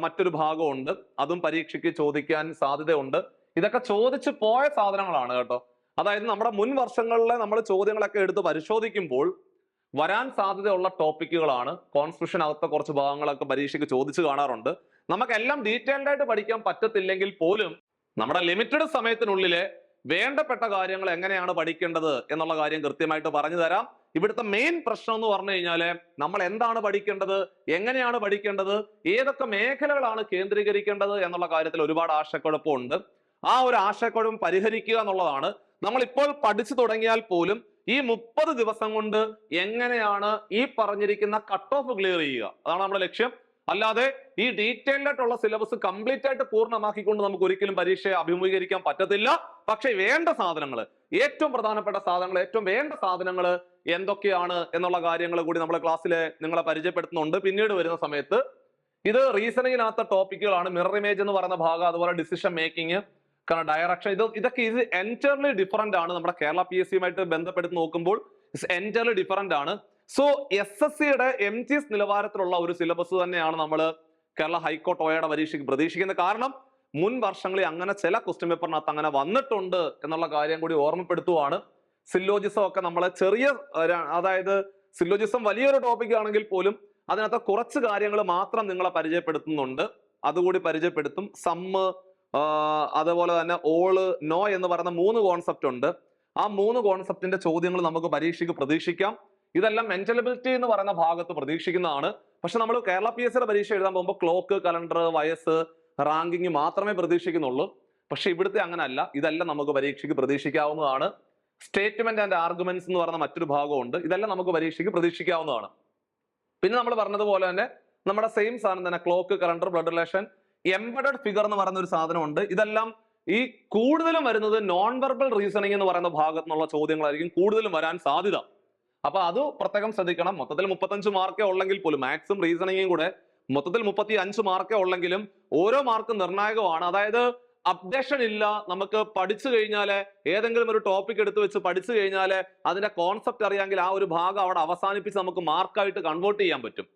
മറ്റൊരു ഭാഗമുണ്ട്, അതും പരീക്ഷയ്ക്ക് ചോദിക്കാൻ സാധ്യതയുണ്ട്. ഇതൊക്കെ ചോദിച്ചു പോയ സാധനങ്ങളാണ് കേട്ടോ. അതായത് നമ്മുടെ മുൻ വർഷങ്ങളിലെ നമ്മൾ ചോദ്യങ്ങളൊക്കെ എടുത്ത് പരിശോധിക്കുമ്പോൾ വരാൻ സാധ്യതയുള്ള ടോപ്പിക്കുകളാണ്. കോൺസ്റ്റിറ്റ്യൂഷനകത്തെ കുറച്ച് ഭാഗങ്ങളൊക്കെ പരീക്ഷയ്ക്ക് ചോദിച്ചു കാണാറുണ്ട്. നമുക്കെല്ലാം ഡീറ്റെയിൽഡ് ആയിട്ട് പഠിക്കാൻ പറ്റത്തില്ലെങ്കിൽ പോലും നമ്മുടെ ലിമിറ്റഡ് സമയത്തിനുള്ളിലെ വേണ്ടപ്പെട്ട കാര്യങ്ങൾ എങ്ങനെയാണ് പഠിക്കേണ്ടത് എന്നുള്ള കാര്യം കൃത്യമായിട്ട് പറഞ്ഞു തരാം. ഇവിടുത്തെ മെയിൻ പ്രശ്നം എന്ന് പറഞ്ഞു കഴിഞ്ഞാല് നമ്മൾ എന്താണ് പഠിക്കേണ്ടത്, എങ്ങനെയാണ് പഠിക്കേണ്ടത്, ഏതൊക്കെ മേഖലകളാണ് കേന്ദ്രീകരിക്കേണ്ടത് എന്നുള്ള കാര്യത്തിൽ ഒരുപാട് ആശയക്കുഴപ്പമുണ്ട്. ആ ഒരു ആശയക്കുഴപ്പം പരിഹരിക്കുക എന്നുള്ളതാണ്. നമ്മൾ ഇപ്പോൾ പഠിച്ചു തുടങ്ങിയാൽ പോലും ഈ 30 ദിവസം കൊണ്ട് എങ്ങനെയാണ് ഈ പറഞ്ഞിരിക്കുന്ന കട്ട് ഓഫ് ക്ലിയർ ചെയ്യുക, അതാണ് നമ്മുടെ ലക്ഷ്യം. അല്ലാതെ ഈ ഡീറ്റെയിൽഡ് ആയിട്ടുള്ള സിലബസ് കംപ്ലീറ്റ് ആയിട്ട് പൂർണ്ണമാക്കിക്കൊണ്ട് നമുക്ക് ഒരിക്കലും പരീക്ഷയെ അഭിമുഖീകരിക്കാൻ പറ്റത്തില്ല. പക്ഷെ വേണ്ട സാധനങ്ങൾ, ഏറ്റവും പ്രധാനപ്പെട്ട സാധനങ്ങൾ, ഏറ്റവും വേണ്ട സാധനങ്ങൾ എന്തൊക്കെയാണ് എന്നുള്ള കാര്യങ്ങൾ കൂടി നമ്മൾ ക്ലാസ്സിൽ നിങ്ങളെ പരിചയപ്പെടുത്തുന്നുണ്ട് പിന്നീട് വരുന്ന സമയത്ത്. ഇത് റീസണിങ്ങിനകത്ത ടോപ്പിക്കുകളാണ്. മിറർ ഇമേജ് എന്ന് പറയുന്ന ഭാഗം, അതുപോലെ ഡിസിഷൻ മേക്കിംഗ്, ഡയറക്ഷൻ, ഇതൊക്കെ ഇത് എൻറ്റയർലി ഡിഫറന്റ് ആണ്. നമ്മുടെ കേരള PSCയുമായിട്ട് ബന്ധപ്പെടുത്തി നോക്കുമ്പോൾ എൻറ്റയർലി ഡിഫറന്റ് ആണ്. സോ SSCയുടെ MTS നിലവാരത്തിലുള്ള ഒരു സിലബസ് തന്നെയാണ് നമ്മൾ കേരള ഹൈക്കോർട്ട് OAയുടെ പരീക്ഷയ്ക്ക് പ്രതീക്ഷിക്കുന്നത്. കാരണം മുൻ വർഷങ്ങളിൽ അങ്ങനെ ചില ക്വസ്റ്റ്യൻ പേപ്പറിനകത്ത് അങ്ങനെ വന്നിട്ടുണ്ട് എന്നുള്ള കാര്യം കൂടി ഓർമ്മപ്പെടുത്തുവാണ്. സില്ലോജിസം ഒക്കെ നമ്മളെ അതായത് സില്ലോജിസം വലിയൊരു ടോപ്പിക് ആണെങ്കിൽ പോലും അതിനകത്ത് കുറച്ച് കാര്യങ്ങൾ മാത്രം നിങ്ങളെ പരിചയപ്പെടുത്തുന്നുണ്ട്, അതുകൂടി പരിചയപ്പെടുത്തും. സമ്മ്, അതുപോലെ തന്നെ ഓള്, നോ എന്ന് പറയുന്ന 3 കോൺസെപ്റ്റ് ഉണ്ട്. ആ 3 കോൺസെപ്റ്റിന്റെ ചോദ്യങ്ങൾ നമുക്ക് പരീക്ഷയ്ക്ക് പ്രതീക്ഷിക്കാം. ഇതെല്ലാം മെന്റലബിലിറ്റി എന്ന് പറയുന്ന ഭാഗത്ത് പ്രതീക്ഷിക്കുന്നതാണ്. പക്ഷെ നമ്മൾ കേരള PSCയുടെ പരീക്ഷ എഴുതാൻ പോകുമ്പോൾ ക്ലോക്ക്, കലണ്ടർ, വയസ്സ്, റാങ്കിങ് മാത്രമേ പ്രതീക്ഷിക്കുന്നുള്ളൂ. പക്ഷെ ഇവിടുത്തെ അങ്ങനെ അല്ല, ഇതെല്ലാം നമുക്ക് പരീക്ഷയ്ക്ക് പ്രതീക്ഷിക്കാവുന്നതാണ്. സ്റ്റേറ്റ്മെന്റ് ആൻഡ് ആർഗ്യുമെന്റ്സ് എന്ന് പറയുന്ന മറ്റൊരു ഭാഗമുണ്ട്, ഇതെല്ലാം നമുക്ക് പരീക്ഷയ്ക്ക് പ്രതീക്ഷിക്കാവുന്നതാണ്. പിന്നെ നമ്മൾ പറഞ്ഞതുപോലെ തന്നെ നമ്മുടെ സെയിം സാധനം തന്നെ clock, calendar, blood relation, embedded figure എന്ന് പറയുന്ന ഒരു സാധനമുണ്ട്. ഇതെല്ലാം ഈ കൂടുതലും വരുന്നത് നോൺ വെർബൽ റീസണിങ് എന്ന് പറയുന്ന ഭാഗത്തു നിന്നുള്ള ചോദ്യങ്ങളായിരിക്കും കൂടുതലും വരാൻ സാധ്യത. അപ്പൊ അത് പ്രത്യേകം ശ്രദ്ധിക്കണം. മൊത്തത്തിൽ 35 മാർക്കേ ഉള്ളെങ്കിൽ പോലും മാത്സും റീസണിങ്ങും കൂടെ മൊത്തത്തിൽ 35 മാർക്കേ ഉള്ളെങ്കിലും ഓരോ മാർക്കും നിർണായകമാണ്. അതായത് അപ്ഡേഷൻ ഇല്ല. നമുക്ക് പഠിച്ചു കഴിഞ്ഞാല് ഏതെങ്കിലും ഒരു ടോപ്പിക് എടുത്ത് വെച്ച് പഠിച്ചു കഴിഞ്ഞാല് അതിന്റെ കോൺസെപ്റ്റ് അറിയാമെങ്കിൽ ആ ഒരു ഭാഗം അവിടെ അവസാനിപ്പിച്ച് നമുക്ക് മാർക്കായിട്ട് കൺവേർട്ട് ചെയ്യാൻ പറ്റും.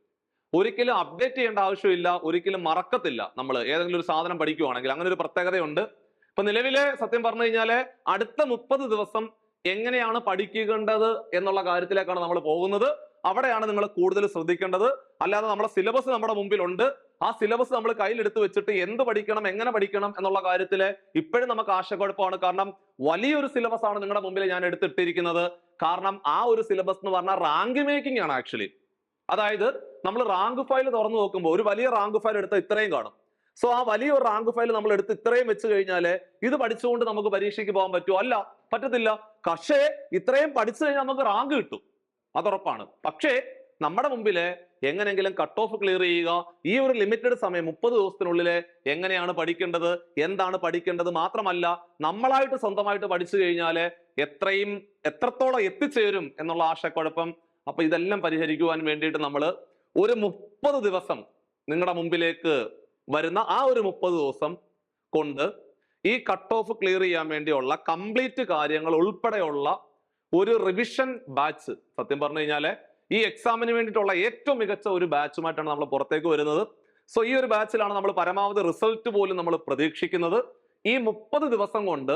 ഒരിക്കലും അപ്ഡേറ്റ് ചെയ്യേണ്ട ആവശ്യമില്ല, ഒരിക്കലും മറക്കത്തില്ല. നമ്മൾ ഏതെങ്കിലും ഒരു സാധനം പഠിക്കുവാണെങ്കിൽ അങ്ങനെ ഒരു പ്രത്യേകതയുണ്ട്. ഇപ്പൊ നിലവിലെ സത്യം പറഞ്ഞു കഴിഞ്ഞാല് അടുത്ത 30 ദിവസം എങ്ങനെയാണ് പഠിക്കേണ്ടത് എന്നുള്ള കാര്യത്തിലേക്കാണ് നമ്മൾ പോകുന്നത്. അവിടെയാണ് നിങ്ങൾ കൂടുതൽ ശ്രദ്ധിക്കേണ്ടത്. അല്ലാതെ നമ്മുടെ സിലബസ് നമ്മുടെ മുമ്പിലുണ്ട്, ആ സിലബസ് നമ്മൾ കയ്യിലെടുത്ത് വെച്ചിട്ട് എന്ത് പഠിക്കണം, എങ്ങനെ പഠിക്കണം എന്നുള്ള കാര്യത്തിൽ ഇപ്പോഴും നമുക്ക് ആശയക്കുഴപ്പമാണ്. കാരണം വലിയൊരു സിലബസ് ആണ് നിങ്ങളുടെ മുമ്പിൽ ഞാൻ എടുത്തിട്ടിരിക്കുന്നത്. കാരണം ആ ഒരു സിലബസ് എന്ന് പറഞ്ഞാൽ റാങ്ക് മേക്കിംഗ് ആണ് ആക്ച്വലി. അതായത് നമ്മൾ റാങ്ക് ഫയൽ തുറന്നു നോക്കുമ്പോൾ ഒരു വലിയ റാങ്ക് ഫയൽ എടുത്താൽ ഇത്രയും കാണും. സോ ആ വലിയൊരു റാങ്ക് ഫയൽ നമ്മൾ എടുത്ത് ഇത്രയും വെച്ച് കഴിഞ്ഞാൽ ഇത് പഠിച്ചുകൊണ്ട് നമുക്ക് പരീക്ഷയ്ക്ക് പോകാൻ പറ്റുമോ? അല്ല, പറ്റത്തില്ല. പക്ഷേ ഇത്രയും പഠിച്ചു കഴിഞ്ഞാൽ നമുക്ക് റാങ്ക് കിട്ടും, അതുറപ്പാണ്. പക്ഷേ നമ്മുടെ മുമ്പില് എങ്ങനെങ്കിലും കട്ട് ഓഫ് ക്ലിയർ ചെയ്യുക, ഈ ഒരു ലിമിറ്റഡ് സമയം 30 ദിവസത്തിനുള്ളിൽ എങ്ങനെയാണ് പഠിക്കേണ്ടത്, എന്താണ് പഠിക്കേണ്ടത്, മാത്രമല്ല നമ്മളായിട്ട് സ്വന്തമായിട്ട് പഠിച്ചു കഴിഞ്ഞാൽ എത്രത്തോളം എത്തിച്ചേരും എന്നുള്ള ആശയക്കുഴപ്പം. അപ്പൊ ഇതെല്ലാം പരിഹരിക്കുവാൻ വേണ്ടിയിട്ട് നമ്മൾ ഒരു 30 ദിവസം നിങ്ങളുടെ മുമ്പിലേക്ക് വരുന്ന ആ ഒരു 30 ദിവസം കൊണ്ട് ഈ കട്ട് ഓഫ് ക്ലിയർ ചെയ്യാൻ വേണ്ടിയുള്ള കംപ്ലീറ്റ് കാര്യങ്ങൾ ഉൾപ്പെടെയുള്ള ഒരു റിവിഷൻ ബാച്ച്, സത്യം പറഞ്ഞു കഴിഞ്ഞാൽ ഈ എക്സാമിന് വേണ്ടിയിട്ടുള്ള ഏറ്റവും മികച്ച ഒരു ബാച്ചുമായിട്ടാണ് നമ്മൾ പുറത്തേക്ക് വരുന്നത്. സോ ഈ ഒരു ബാച്ചിലാണ് നമ്മൾ പരമാവധി റിസൾട്ട് പോലും നമ്മൾ പ്രതീക്ഷിക്കുന്നത്. ഈ 30 ദിവസം കൊണ്ട്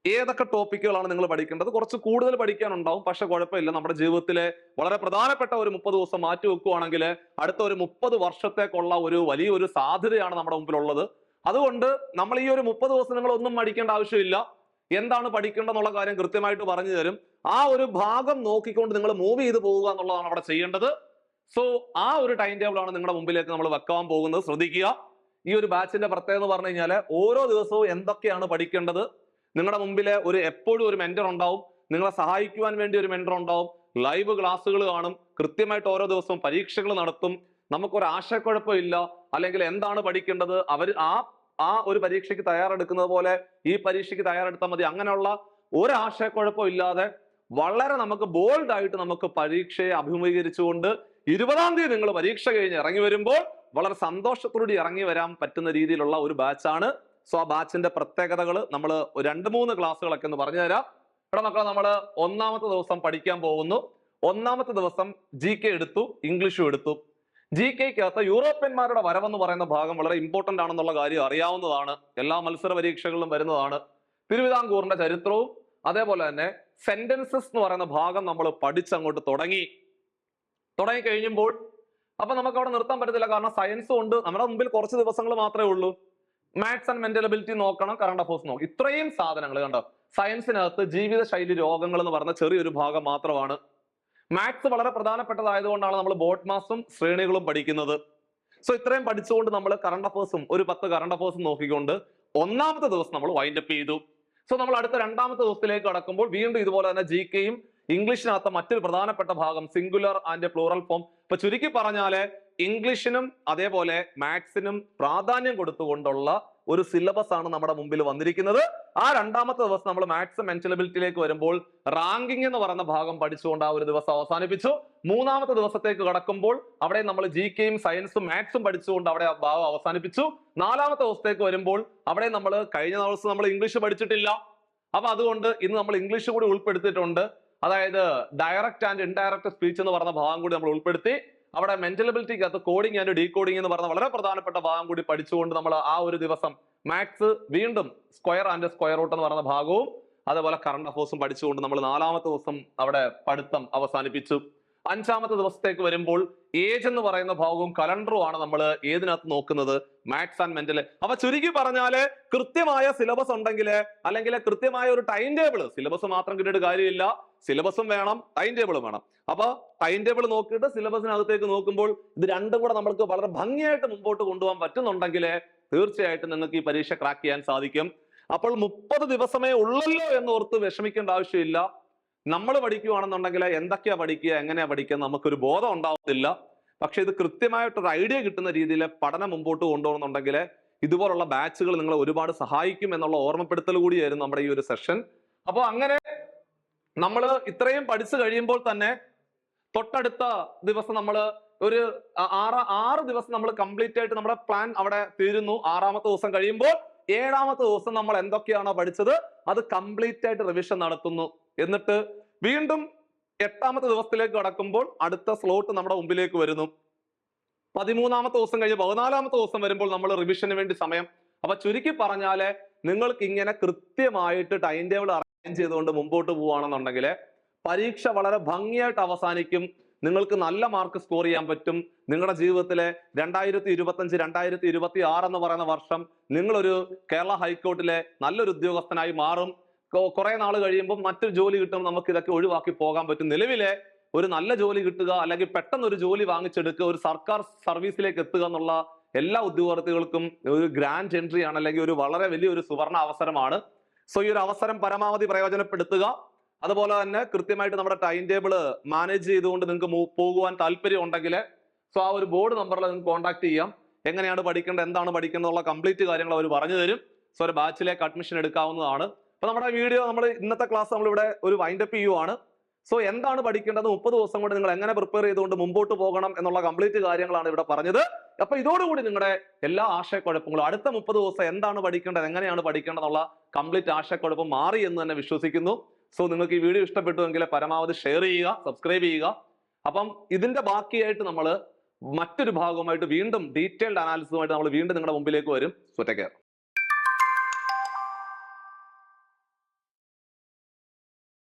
ഏതൊക്കെ ടോപ്പിക്കുകളാണ് നിങ്ങൾ പഠിക്കേണ്ടത്? കുറച്ച് കൂടുതൽ പഠിക്കാനുണ്ടാവും, പക്ഷെ കുഴപ്പമില്ല. നമ്മുടെ ജീവിതത്തിലെ വളരെ പ്രധാനപ്പെട്ട ഒരു 30 ദിവസം മാറ്റി വെക്കുകയാണെങ്കിൽ അടുത്ത ഒരു 30 വർഷത്തേക്കുള്ള ഒരു വലിയൊരു സാധ്യതയാണ് നമ്മുടെ മുമ്പിലുള്ളത്. അതുകൊണ്ട് നമ്മൾ ഈ ഒരു 30 ദിവസം നിങ്ങൾ ഒന്നും പഠിക്കേണ്ട ആവശ്യമില്ല. എന്താണ് പഠിക്കേണ്ടതെന്നുള്ള കാര്യം കൃത്യമായിട്ട് പറഞ്ഞു തരും. ആ ഒരു ഭാഗം നോക്കിക്കൊണ്ട് നിങ്ങൾ മൂവ് ചെയ്ത് പോവുക എന്നുള്ളതാണ് അവിടെ ചെയ്യേണ്ടത്. സോ ആ ഒരു ടൈം ടേബിൾ ആണ് നിങ്ങളുടെ മുമ്പിലേക്ക് നമ്മൾ വെക്കാൻ പോകുന്നത്. ശ്രദ്ധിക്കുക. ഈ ഒരു ബാച്ചിന്റെ പ്രത്യേകത എന്ന് പറഞ്ഞു കഴിഞ്ഞാൽ ഓരോ ദിവസവും എന്തൊക്കെയാണ് പഠിക്കേണ്ടത്, നിങ്ങളുടെ മുമ്പിൽ എപ്പോഴും ഒരു മെന്റർ ഉണ്ടാവും, നിങ്ങളെ സഹായിക്കുവാൻ വേണ്ടി ഒരു മെന്റർ ഉണ്ടാവും, ലൈവ് ക്ലാസ്സുകൾ കാണും, കൃത്യമായിട്ട് ഓരോ ദിവസവും പരീക്ഷകൾ നടത്തും. നമുക്കൊരു ആശയക്കുഴപ്പമില്ല, അല്ലെങ്കിൽ എന്താണ് പഠിക്കേണ്ടത്, അവർ ആ ഒരു പരീക്ഷയ്ക്ക് തയ്യാറെടുക്കുന്നത് പോലെ ഈ പരീക്ഷയ്ക്ക് തയ്യാറെടുത്താൽ മതി, അങ്ങനെയുള്ള ഒരു ആശയക്കുഴപ്പം ഇല്ലാതെ വളരെ നമുക്ക് ബോൾഡ് ആയിട്ട് നമുക്ക് പരീക്ഷയെ അഭിമുഖീകരിച്ചുകൊണ്ട് 20-ാം തീയതി നിങ്ങൾ പരീക്ഷ കഴിഞ്ഞ് ഇറങ്ങി വരുമ്പോൾ വളരെ സന്തോഷത്തോടെ ഇറങ്ങി വരാൻ പറ്റുന്ന രീതിയിലുള്ള ഒരു ബാച്ചാണ്. സോ ആ ബാച്ചിന്റെ പ്രത്യേകതകൾ നമ്മൾ 2-3 ക്ലാസ്സുകളൊക്കെ ഒന്ന് പറഞ്ഞു തരാം. ഇവിടെ മക്കളെ നമ്മൾ ഒന്നാമത്തെ ദിവസം പഠിക്കാൻ പോകുന്നു. ഒന്നാമത്തെ ദിവസം GK എടുത്തു, ഇംഗ്ലീഷും എടുത്തു. GKക്കകത്ത് യൂറോപ്യന്മാരുടെ വരവെന്ന് പറയുന്ന ഭാഗം വളരെ ഇമ്പോർട്ടന്റ് ആണെന്നുള്ള കാര്യം അറിയാവുന്നതാണ്, എല്ലാ മത്സര പരീക്ഷകളിലും വരുന്നതാണ്. തിരുവിതാംകൂറിന്റെ ചരിത്രവും അതേപോലെ തന്നെ സെന്റൻസസ് എന്ന് പറയുന്ന ഭാഗം നമ്മൾ പഠിച്ചങ്ങോട്ട് തുടങ്ങി കഴിയുമ്പോൾ അപ്പൊ നമുക്ക് അവിടെ നിർത്താൻ പറ്റത്തില്ല. കാരണം സയൻസ് കൊണ്ട് നമ്മുടെ മുമ്പിൽ കുറച്ച് ദിവസങ്ങൾ മാത്രമേ ഉള്ളൂ. മാത്സ് ആൻഡ് മെന്റൽ എബിലിറ്റി നോക്കണം, കറണ്ട് അഫേഴ്സ് നോക്കണം, ഇത്രയും സാധനങ്ങൾ കണ്ടോ. സയൻസിനകത്ത് ജീവിതശൈലി രോഗങ്ങൾ എന്ന് പറഞ്ഞ ചെറിയൊരു ഭാഗം മാത്രമാണ്. മാത്സ് വളരെ പ്രധാനപ്പെട്ടതായതുകൊണ്ടാണ് നമ്മൾ ബോട്ട് മാസും ശ്രേണികളും പഠിക്കുന്നത്. സോ ഇത്രയും പഠിച്ചുകൊണ്ട് നമ്മൾ കറണ്ട് അഫേഴ്സും ഒരു 10 കറണ്ട് അഫേഴ്സും നോക്കിക്കൊണ്ട് ഒന്നാമത്തെ ദിവസം നമ്മൾ വൈൻഡ് അപ്പ് ചെയ്തു. സോ നമ്മൾ അടുത്ത രണ്ടാമത്തെ ദിവസത്തിലേക്ക് കടക്കുമ്പോൾ വീണ്ടും ഇതുപോലെ തന്നെ GKയും ഇംഗ്ലീഷിനകത്ത് മറ്റൊരു പ്രധാനപ്പെട്ട ഭാഗം സിംഗുലർ ആൻഡ് പ്ലൂറൽ ഫോം. ഇപ്പൊ ചുരുക്കി പറഞ്ഞാല് ഇംഗ്ലീഷിനും അതേപോലെ മാത്സിനും പ്രാധാന്യം കൊടുത്തുകൊണ്ടുള്ള ഒരു സിലബസ് ആണ് നമ്മുടെ മുമ്പിൽ വന്നിരിക്കുന്നത്. ആ രണ്ടാമത്തെ ദിവസം നമ്മൾ മാത്സ് മെന്റൽ എബിലിറ്റിയിലേക്ക് വരുമ്പോൾ റാങ്കിങ് എന്ന് പറയുന്ന ഭാഗം പഠിച്ചുകൊണ്ട് ആ ഒരു ദിവസം അവസാനിപ്പിച്ചു. മൂന്നാമത്തെ ദിവസത്തേക്ക് കടക്കുമ്പോൾ അവിടെ നമ്മൾ GKയും സയൻസും മാത്സും പഠിച്ചുകൊണ്ട് അവിടെ ഭാഗം അവസാനിപ്പിച്ചു. നാലാമത്തെ ദിവസത്തേക്ക് വരുമ്പോൾ അവിടെ നമ്മൾ കഴിഞ്ഞ ദിവസം നമ്മൾ ഇംഗ്ലീഷ് പഠിച്ചിട്ടില്ല, അപ്പൊ അതുകൊണ്ട് ഇന്ന് നമ്മൾ ഇംഗ്ലീഷ് കൂടി ഉൾപ്പെടുത്തിയിട്ടുണ്ട്. അതായത് ഡയറക്റ്റ് ആൻഡ് ഇൻഡയറക്റ്റ് സ്പീച്ച് എന്ന് പറയുന്ന ഭാഗം കൂടി നമ്മൾ ഉൾപ്പെടുത്തി. അവിടെ മെന്റൽ എബിലിറ്റിക്കകത്ത് കോഡിംഗ് ആൻഡ് ഡീകോഡിംഗ് എന്ന് പറഞ്ഞ വളരെ പ്രധാനപ്പെട്ട ഭാഗം കൂടി പഠിച്ചുകൊണ്ട് നമ്മൾ ആ ഒരു ദിവസം മാത്സ് വീണ്ടും സ്ക്വയർ ആൻഡ് സ്ക്വയർ റൂട്ട് എന്ന് പറയുന്ന ഭാഗവും അതേപോലെ കറണ്ട് അഫേഴ്സും പഠിച്ചുകൊണ്ട് നമ്മൾ നാലാമത്തെ ദിവസം അവിടെ പഠിത്തം അവസാനിപ്പിച്ചു. അഞ്ചാമത്തെ ദിവസത്തേക്ക് വരുമ്പോൾ ഏജ് എന്ന് പറയുന്ന ഭാഗവും കലണ്ടറും ആണ് നമ്മൾ ഏതിനകത്ത് നോക്കുന്നത്, മാത്സ് ആൻഡ് മെന്റൽ. അപ്പൊ ചുരുക്കി പറഞ്ഞാല് കൃത്യമായ സിലബസ് ഉണ്ടെങ്കിൽ, അല്ലെങ്കിൽ കൃത്യമായ ഒരു ടൈം ടേബിൾ, സിലബസ് മാത്രം കിട്ടിയിട്ട് കാര്യമില്ല, സിലബസും വേണം ടൈം ടേബിളും വേണം. അപ്പൊ ടൈം ടേബിൾ നോക്കിയിട്ട് സിലബസിനകത്തേക്ക് നോക്കുമ്പോൾ ഇത് രണ്ടും കൂടെ നമ്മൾക്ക് വളരെ ഭംഗിയായിട്ട് മുമ്പോട്ട് കൊണ്ടുപോകാൻ പറ്റുന്നുണ്ടെങ്കിൽ തീർച്ചയായിട്ടും നിങ്ങൾക്ക് ഈ പരീക്ഷ ക്രാക്ക് ചെയ്യാൻ സാധിക്കും. അപ്പോൾ 30 ദിവസമേ ഉള്ളല്ലോ എന്ന് ഓർത്ത് വിഷമിക്കേണ്ട ആവശ്യമില്ല. നമ്മൾ പഠിക്കുകയാണെന്നുണ്ടെങ്കിൽ എന്തൊക്കെയാ പഠിക്കുക, എങ്ങനെയാ പഠിക്കുക നമുക്കൊരു ബോധം ഉണ്ടാവത്തില്ല. പക്ഷെ ഇത് കൃത്യമായിട്ടൊരു ഐഡിയ കിട്ടുന്ന രീതിയിൽ പഠനം മുമ്പോട്ട് കൊണ്ടുപോകുന്നുണ്ടെങ്കിൽ ഇതുപോലുള്ള ബാച്ചുകൾ നിങ്ങളെ ഒരുപാട് സഹായിക്കും എന്നുള്ള ഓർമ്മപ്പെടുത്തൽ കൂടിയായിരുന്നു നമ്മുടെ ഈ ഒരു സെഷൻ. അപ്പോൾ അങ്ങനെ നമ്മൾ ഇത്രയും പഠിച്ചു കഴിയുമ്പോൾ തന്നെ തൊട്ടടുത്ത ദിവസം നമ്മൾ ഒരു 6 ദിവസം നമ്മൾ കംപ്ലീറ്റ് ആയിട്ട് നമ്മുടെ പ്ലാൻ അവിടെ തീരുന്നു. 6-ാമത്തെ ദിവസം കഴിയുമ്പോൾ 7-ാമത്തെ ദിവസം നമ്മൾ എന്തൊക്കെയാണോ പഠിച്ചത് അത് കംപ്ലീറ്റ് ആയിട്ട് റിവിഷൻ നടത്തുന്നു. എന്നിട്ട് വീണ്ടും 8-ാമത്തെ ദിവസത്തിലേക്ക് കടക്കുമ്പോൾ അടുത്ത സ്ലോട്ട് നമ്മുടെ മുമ്പിലേക്ക് വരുന്നു. 13-ാമത്തെ ദിവസം കഴിഞ്ഞ് 14-ാമത്തെ ദിവസം വരുമ്പോൾ നമ്മൾ റിവിഷന് വേണ്ടി സമയം. അപ്പൊ ചുരുക്കി പറഞ്ഞാല് നിങ്ങൾക്ക് ഇങ്ങനെ കൃത്യമായിട്ട് ടൈം ടേബിൾ അറേഞ്ച് ചെയ്തുകൊണ്ട് മുമ്പോട്ട് പോവുകയാണെന്നുണ്ടെങ്കിൽ പരീക്ഷ വളരെ ഭംഗിയായിട്ട് അവസാനിക്കും. നിങ്ങൾക്ക് നല്ല മാർക്ക് സ്കോർ ചെയ്യാൻ പറ്റും. നിങ്ങളുടെ ജീവിതത്തിലെ 2025, 2026 എന്ന് പറയുന്ന വർഷം നിങ്ങളൊരു കേരള ഹൈക്കോർട്ടിലെ നല്ലൊരു ഉദ്യോഗസ്ഥനായി മാറും. കുറെ നാൾ കഴിയുമ്പോൾ മറ്റൊരു ജോലി കിട്ടുമ്പോൾ നമുക്ക് ഇതൊക്കെ ഒഴിവാക്കി പോകാൻ പറ്റും. നിലവിലെ ഒരു നല്ല ജോലി കിട്ടുക, അല്ലെങ്കിൽ പെട്ടെന്ന് ഒരു ജോലി വാങ്ങിച്ചെടുക്കുക, ഒരു സർക്കാർ സർവീസിലേക്ക് എത്തുക എന്നുള്ള എല്ലാ ഉദ്യോഗാർത്ഥികൾക്കും ഒരു ഗ്രാൻഡ് എൻട്രി ആണ്, അല്ലെങ്കിൽ ഒരു വളരെ വലിയൊരു സുവർണ അവസരമാണ്. സോ ഈ ഒരു അവസരം പരമാവധി പ്രയോജനപ്പെടുത്തുക. അതുപോലെ തന്നെ കൃത്യമായിട്ട് നമ്മുടെ ടൈം ടേബിൾ മാനേജ് ചെയ്തുകൊണ്ട് നിങ്ങൾക്ക് പോകുവാൻ താല്പര്യം ഉണ്ടെങ്കിൽ സോ ആ ഒരു ബോർഡ് നമ്പറിൽ നിങ്ങൾക്ക് കോൺടാക്ട് ചെയ്യാം. എങ്ങനെയാണ് പഠിക്കേണ്ടത്, എന്താണ് പഠിക്കേണ്ടതുള്ള കംപ്ലീറ്റ് കാര്യങ്ങൾ അവർ പറഞ്ഞു തരും. സോ ഒരു ബാച്ചിലേക്ക് അഡ്മിഷൻ എടുക്കാവുന്നതാണ്. അപ്പൊ നമ്മുടെ വീഡിയോ, നമ്മൾ ഇന്നത്തെ ക്ലാസ് നമ്മളിവിടെ ഒരു വൈൻഡപ്പ് ചെയ്യുവാണ്. സോ എന്താണ് പഠിക്കേണ്ടത്, 30 ദിവസം കൊണ്ട് നിങ്ങൾ എങ്ങനെ പ്രിപ്പയർ ചെയ്തുകൊണ്ട് മുമ്പോട്ട് പോകണം എന്നുള്ള കംപ്ലീറ്റ് കാര്യങ്ങളാണ് ഇവിടെ പറഞ്ഞത്. അപ്പൊ ഇതോടുകൂടി നിങ്ങളുടെ എല്ലാ ആശയക്കുഴപ്പങ്ങളും, അടുത്ത 30 ദിവസം എന്താണ് പഠിക്കേണ്ടത്, എങ്ങനെയാണ് പഠിക്കേണ്ടത് എന്നുള്ള കംപ്ലീറ്റ് ആശയക്കുഴപ്പം മാറി എന്ന് തന്നെ വിശ്വസിക്കുന്നു. സോ നിങ്ങൾക്ക് ഈ വീഡിയോ ഇഷ്ടപ്പെട്ടുവെങ്കിൽ പരമാവധി ഷെയർ ചെയ്യുക, സബ്സ്ക്രൈബ് ചെയ്യുക. അപ്പം ഇതിന്റെ ബാക്കിയായിട്ട് നമ്മൾ മറ്റൊരു ഭാഗവുമായിട്ട് വീണ്ടും ഡീറ്റെയിൽഡ് അനാലിസിസുമായിട്ട് നമ്മൾ വീണ്ടും നിങ്ങളുടെ മുമ്പിലേക്ക് വരും. So take care.